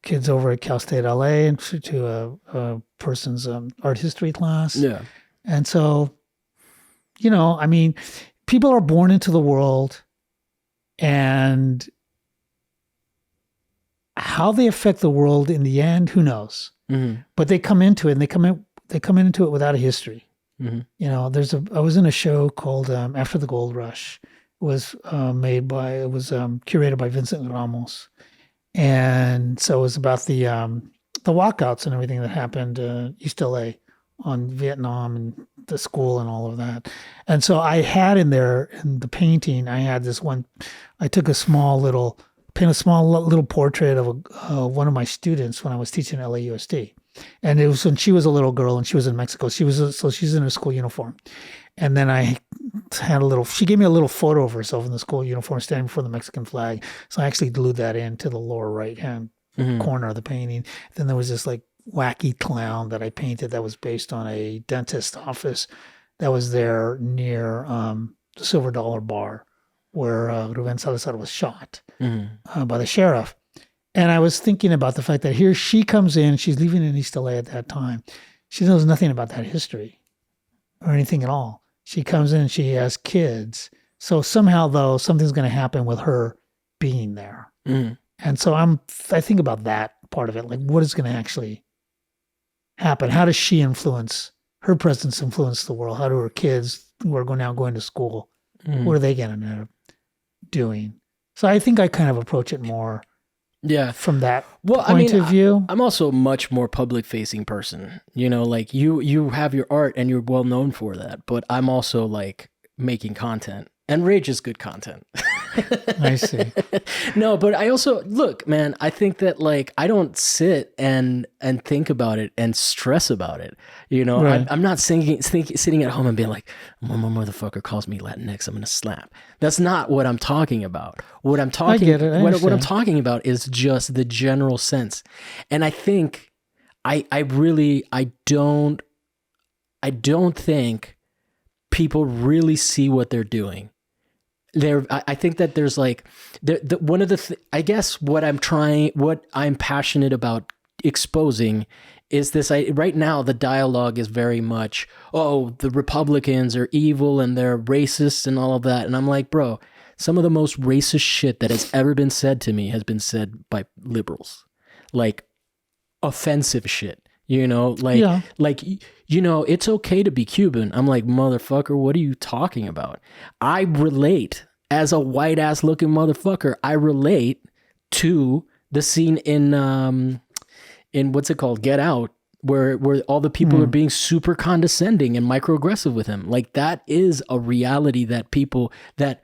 kids over at Cal State LA and to a person's art history class. Yeah. And so, I mean, people are born into the world, and how they affect the world in the end, who knows? Mm-hmm. But they come into it, and they come into it without a history. Mm-hmm. I was in a show called After the Gold Rush. It was curated by Vincent Ramos, and so it was about the walkouts and everything that happened East LA. On Vietnam and the school and all of that. And so I had in the painting, I had this one, I took a small little portrait of one of my students when I was teaching at LAUSD. And it was when she was a little girl and she was in Mexico. So she's in her school uniform. And then I had she gave me a little photo of herself in the school uniform standing before the Mexican flag. So I actually glued that into the lower right-hand corner of the painting. Then there was this like wacky clown that I painted that was based on a dentist office that was there near the Silver Dollar Bar where Ruben Salazar was shot by the sheriff. And I was thinking about the fact that here she comes in, she's living in East LA at that time. She knows nothing about that history or anything at all. She comes in, she has kids. So somehow, though, something's going to happen with her being there. Mm. And so I think about that part of it. Like, what is going to actually happen? How does her presence influence the world? How do her kids who are now going to school, what are they going to end up doing? So I think I kind of approach it more from that point of view. I'm also a much more public facing person, like you have your art and you're well known for that, but I'm also like making content, and rage is good content. I see. No, but I also, look, man, I think that like, I don't sit and think about it and stress about it. Right. I'm not sitting at home and being like, one more motherfucker calls me Latinx, I'm going to slap. That's not what I'm talking about. What I'm talking what I'm talking about is just the general sense. And I think I don't think people really see what they're doing. I think that there's like one of I guess what I'm passionate about exposing is this. Right now the dialogue is very much, the Republicans are evil and they're racist and all of that, and I'm like, bro, some of the most racist shit that has ever been said to me has been said by liberals, like offensive shit. It's okay to be Cuban. I'm like, motherfucker, what are you talking about? I relate, as a white ass looking motherfucker, I relate to the scene in what's it called? Get Out, where all the people are being super condescending and microaggressive with him. Like, that is a reality that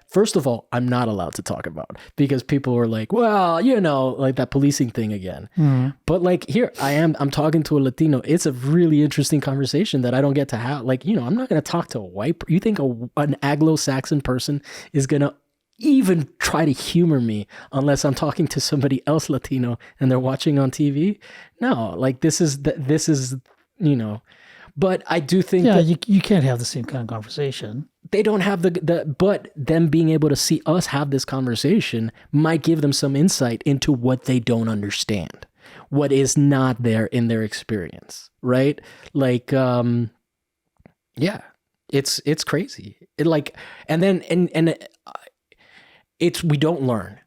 first of all, I'm not allowed to talk about, because people are like, well, like that policing thing again. But like, here I am, I'm talking to a Latino. It's a really interesting conversation that I don't get to have. Like, I'm not going to talk to a white, you think an Anglo-Saxon person is going to even try to humor me unless I'm talking to somebody else Latino and they're watching on TV. No, like this is, you know, but I do think Yeah, that you can't have the same kind of conversation. they don't have but them being able to see us have this conversation might give them some insight into what they don't understand, what is not there in their experience, right? Like, yeah, it's crazy. It like, and then, it's, we don't learn.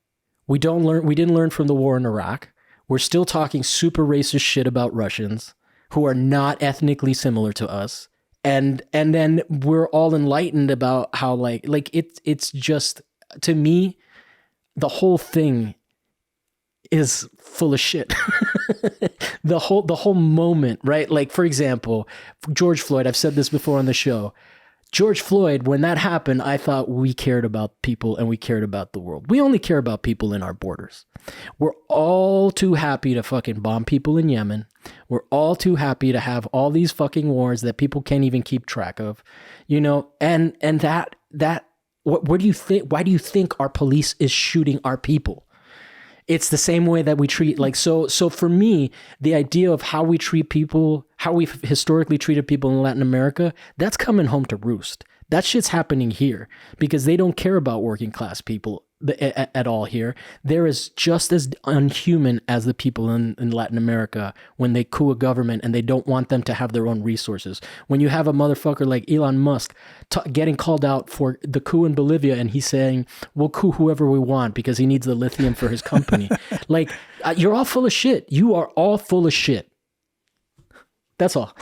We didn't learn from the war in Iraq. We're still talking super racist shit about Russians who are not ethnically similar to us. And then we're all enlightened about how like it's just, to me, the whole thing is full of shit. the whole moment, right? Like, for example, George Floyd, I've said this before on the show. George Floyd, when that happened, I thought we cared about people and we cared about the world. We only care about people in our borders. We're all too happy to fucking bomb people in Yemen. We're all too happy to have all these fucking wars that people can't even keep track of, you know, and that, what do you think? Why do you think our police is shooting our people? It's the same way that we treat, like, so for me, the idea of how we treat people, how we've historically treated people in Latin America, that's coming home to roost. That shit's happening here because they don't care about working class people at all here. They're as just as unhuman as the people in Latin America when they coup a government and they don't want them to have their own resources. When you have a motherfucker like Elon Musk getting called out for the coup in Bolivia and he's saying, we'll coup whoever we want because he needs the lithium for his company. Like, you're all full of shit. You are all full of shit. That's all.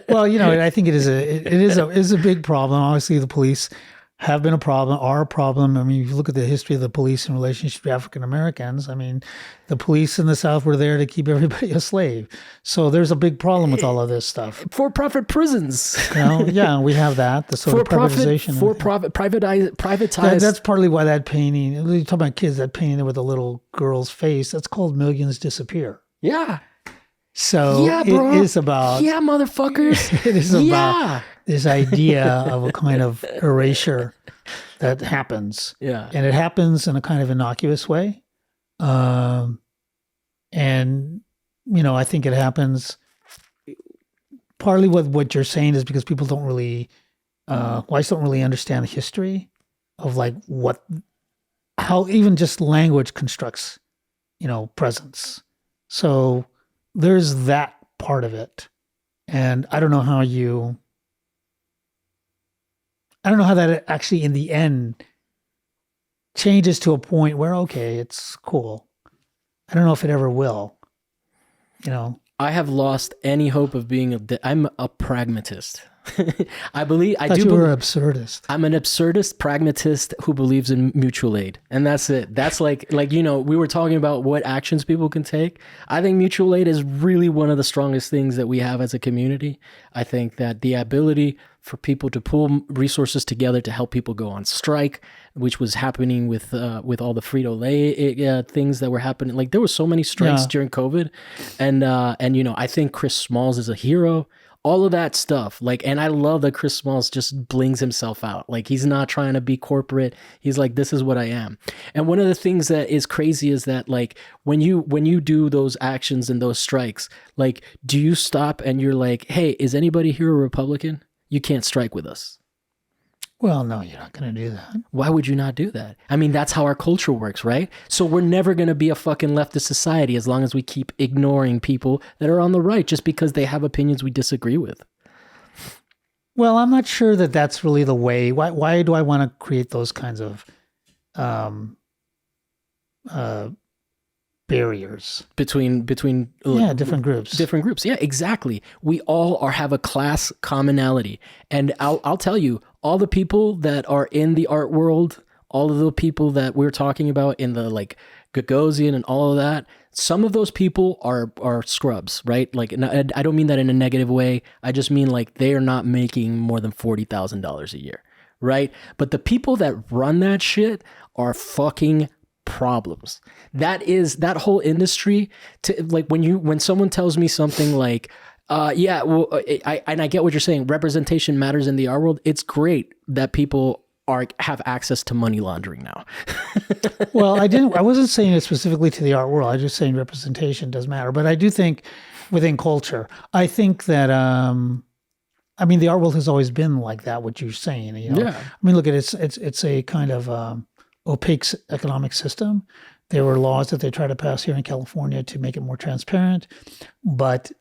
Well, you know, I think it is a big problem. Obviously, the police have been a problem, are a problem. I mean, if you look at the history of the police in relationship to African Americans, I mean, the police in the South were there to keep everybody a slave. So there's a big problem with all of this stuff. For-profit prisons. You know, yeah, we have that. The sort of privatization. Privatized. That's partly why that painting, you talk about kids, that painting there with the little girl's face, that's called Millions Disappear. Yeah. So yeah, bro. It is about... Yeah, motherfuckers. It is about this idea of a kind of erasure that happens. Yeah. And it happens in a kind of innocuous way. And, you know, I think it happens partly with what you're saying is because people don't really, whites don't really understand the history of like how even just language constructs, you know, presence. So there's that part of it. And I don't know how that actually in the end changes to a point where, okay, it's cool. I don't know if it ever will, you know. I have lost any hope of being I'm a pragmatist. I were an absurdist. I'm an absurdist pragmatist who believes in mutual aid. And that's it. That's like, you know, we were talking about what actions people can take. I think mutual aid is really one of the strongest things that we have as a community. I think that the ability for people to pull resources together to help people go on strike, which was happening with all the Frito-Lay things that were happening. Like there were so many strikes during COVID. And, you know, I think Chris Smalls is a hero. All of that stuff, like, and I love that Chris Smalls just blings himself out. Like, he's not trying to be corporate. He's like, this is what I am. And one of the things that is crazy is that, like, when you do those actions and those strikes, like, do you stop and you're like, hey, is anybody here a Republican? You can't strike with us. Well, no, you're not going to do that. Why would you not do that? I mean, that's how our culture works, right? So we're never going to be a fucking leftist society as long as we keep ignoring people that are on the right just because they have opinions we disagree with. Well, I'm not sure that that's really the way. Why do I want to create those kinds of barriers between different groups? Yeah, exactly. We all have a class commonality, and I'll tell you, all the people that are in the art world, all of the people that we're talking about in the like Gagosian and all of that, some of those people are scrubs, right? Like, I don't mean that in a negative way. I just mean like they are not making more than $40,000 a year, right? But the people that run that shit are fucking problems. That whole industry, to like when someone tells me something like, I get what you're saying, representation matters in the art world. It's great that people have access to money laundering now. Well, I wasn't saying it specifically to the art world. I was just saying representation does matter. But I do think within culture, I think that, I mean, the art world has always been like that, what you're saying, you know? Yeah. I mean, look at it. It's a kind of opaque economic system. There were laws that they tried to pass here in California to make it more transparent. But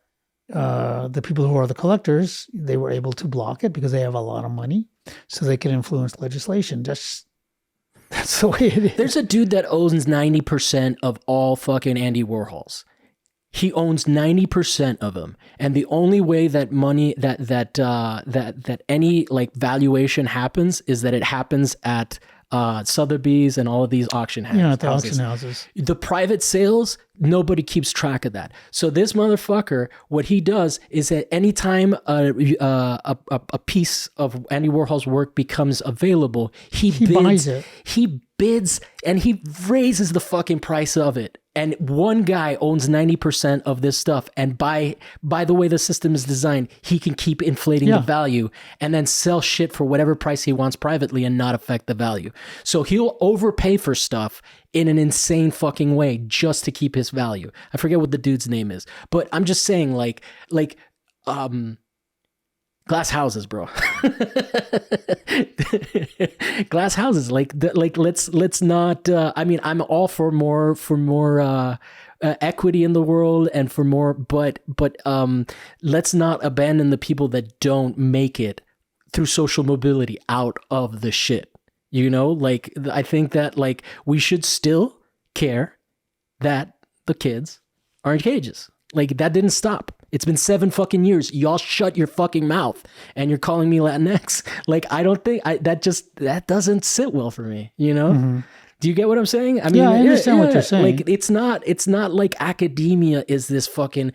the people who are the collectors, they were able to block it because they have a lot of money. So they can influence legislation. That's the way it is. There's a dude that owns 90% of all fucking Andy Warhols. He owns 90% of them, and the only way that money that any like valuation happens is that it happens at Sotheby's and all of these auction houses. Yeah, at the auction houses. The private sales, nobody keeps track of that. So this motherfucker, what he does is that anytime a piece of Andy Warhol's work becomes available, he buys it. He bids and he raises the fucking price of it. And one guy owns 90% of this stuff. And by the way the system is designed, he can keep inflating the value and then sell shit for whatever price he wants privately and not affect the value. So he'll overpay for stuff in an insane fucking way just to keep his value. I forget what the dude's name is, but I'm just saying like glass houses, bro. Glass houses, let's not. I mean, I'm all for more equity in the world and for more, but let's not abandon the people that don't make it through social mobility out of the shit. You know, like I think that like we should still care that the kids are in cages. Like that didn't stop. It's been 7 fucking years. Y'all shut your fucking mouth and you're calling me Latinx. Like, I don't think that doesn't sit well for me, you know? Mm-hmm. Do you get what I'm saying? I mean, I understand what you're saying. Like, it's not like academia is this fucking,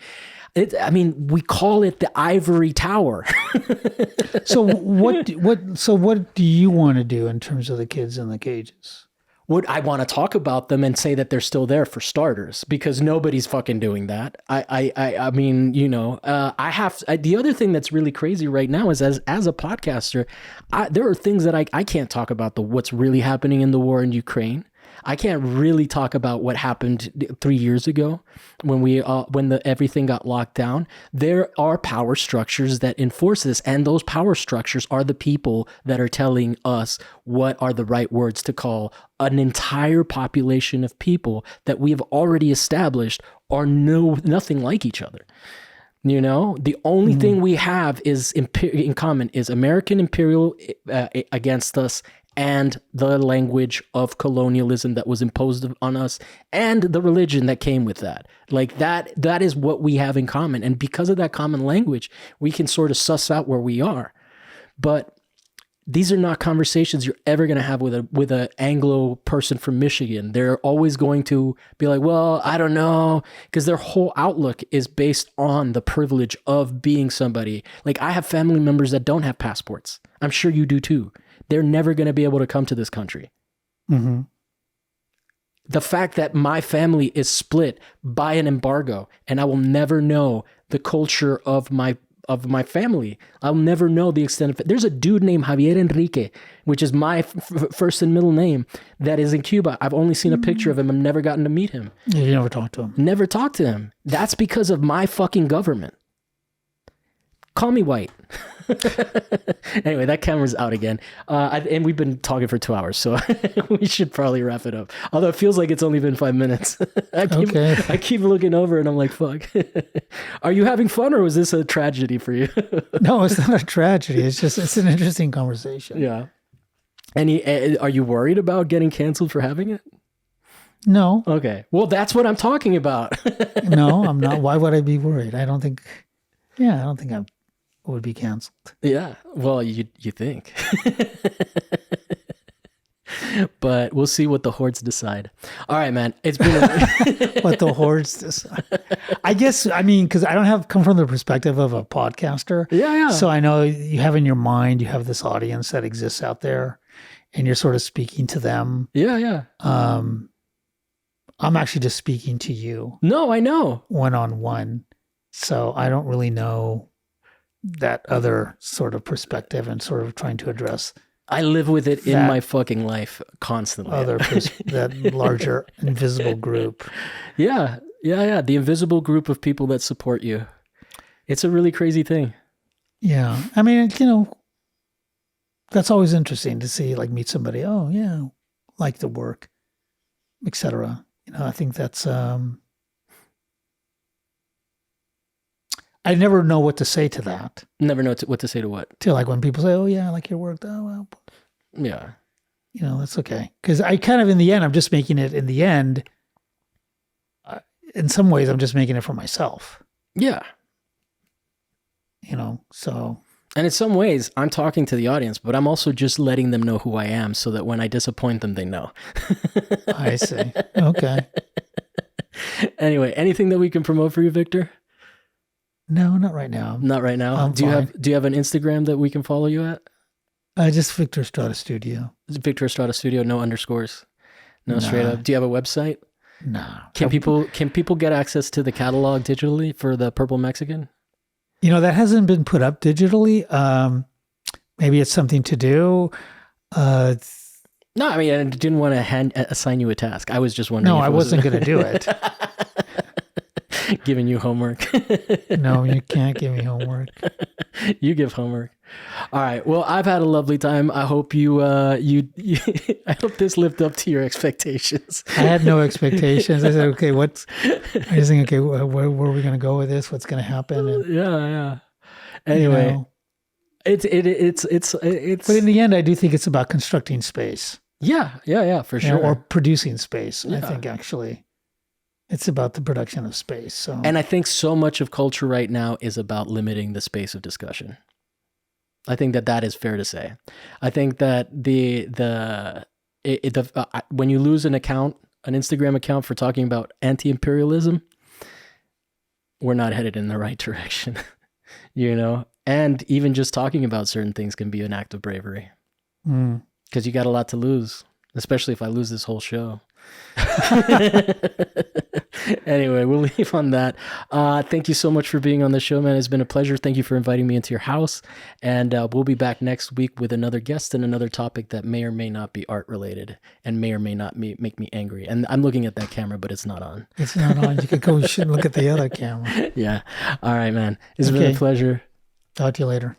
I mean, we call it the ivory tower. So what do you want to do in terms of the kids in the cages? What I want to talk about them and say that they're still there for starters, because nobody's fucking doing that. I mean, you know, the other thing that's really crazy right now is as a podcaster, there are things that I can't talk about what's really happening in the war in Ukraine. I can't really talk about what happened 3 years ago when everything got locked down. There are power structures that enforce this, and those power structures are the people that are telling us what are the right words to call an entire population of people that we have already established are nothing like each other. You know, the only thing we have is in common is American imperial against us, and the language of colonialism that was imposed on us, and the religion that came with that. Like that is what we have in common. And because of that common language, we can sort of suss out where we are. But these are not conversations you're ever going to have with a Anglo person from Michigan. They're always going to be like, well, I don't know, because their whole outlook is based on the privilege of being somebody. Like, I have family members that don't have passports. I'm sure you do too. They're never going to be able to come to this country. Mm-hmm. The fact that my family is split by an embargo and I will never know the culture of my family. I'll never know the extent of it. There's a dude named Javier Enrique, which is my first and middle name, that is in Cuba. I've only seen a picture of him. I've never gotten to meet him. You never talked to him? Never talked to him. That's because of my fucking government. Call me white. Anyway, that camera's out again. And we've been talking for 2 hours, so we should probably wrap it up. Although it feels like it's only been 5 minutes. I keep looking over and I'm like, fuck. Are you having fun, or was this a tragedy for you? No, it's not a tragedy. It's an interesting conversation. Yeah. Are you worried about getting canceled for having it? No. Okay. Well, that's what I'm talking about. No, I'm not. Why would I be worried? I don't think I would be canceled. Yeah, well, you think. But we'll see what the hordes decide. All right, man. It's been what the hordes decide. I guess, I mean, because I don't come from the perspective of a podcaster. Yeah. So I know you have in your mind, you have this audience that exists out there, and you're sort of speaking to them. Yeah. I'm actually just speaking to you. No, I know. One-on-one. So I don't really know that other sort of perspective and sort of trying to address I live with it in That- my fucking life constantly. that larger invisible group. Yeah. The invisible group of people that support you. It's a really crazy thing. Yeah. I mean, that's always interesting to see, like, meet somebody. Oh, yeah, like the work, etc. I think that's, I never know what to say to that. Never know what to say to what. To, like, when people say, oh, yeah, I like your work. Oh, well, Yeah. That's okay. Because I kind of, in the end, I'm just making it, in the end, in some ways, I'm just making it for myself. Yeah. So. And in some ways, I'm talking to the audience, but I'm also just letting them know who I am so that when I disappoint them, they know. I see. Okay. Anyway, anything that we can promote for you, Victor? No, not right now. Not right now. I'm fine. Do you have an Instagram that we can follow you at? Just Victor Estrada Studio. Victor Estrada Studio, no underscores, no Nah. straight up. Do you have a website? No. Can people get access to the catalog digitally for the Purple Mexican? That hasn't been put up digitally. Maybe it's something to do. No, I mean, I didn't want to assign you a task. I was just wondering. No, if I wasn't going to do it. Giving you homework. No, you can't give me homework. You give homework. All right. Well, I've had a lovely time. I hope you I hope this lived up to your expectations. I had no expectations. I said, okay, I just think, okay, where are we going to go with this? What's going to happen? And, Yeah. Anyway, it's But in the end, I do think it's about constructing space. Yeah, for sure. Or producing space. Yeah. I think actually it's about the production of space. So. And I think so much of culture right now is about limiting the space of discussion. I think that is fair to say. I think that when you lose an Instagram account for talking about anti-imperialism, we're not headed in the right direction, And even just talking about certain things can be an act of bravery, because you got a lot to lose, especially if I lose this whole show. Anyway, we'll leave on that. Thank you so much for being on the show, man. It's been a pleasure. Thank you for inviting me into your house. And we'll be back next week with another guest and another topic that may or may not be art related and may or may not make me angry. And I'm looking at that camera, but it's not on. It's not on. You could go look at the other camera. Yeah. All right, man. It's been a pleasure. Talk to you later.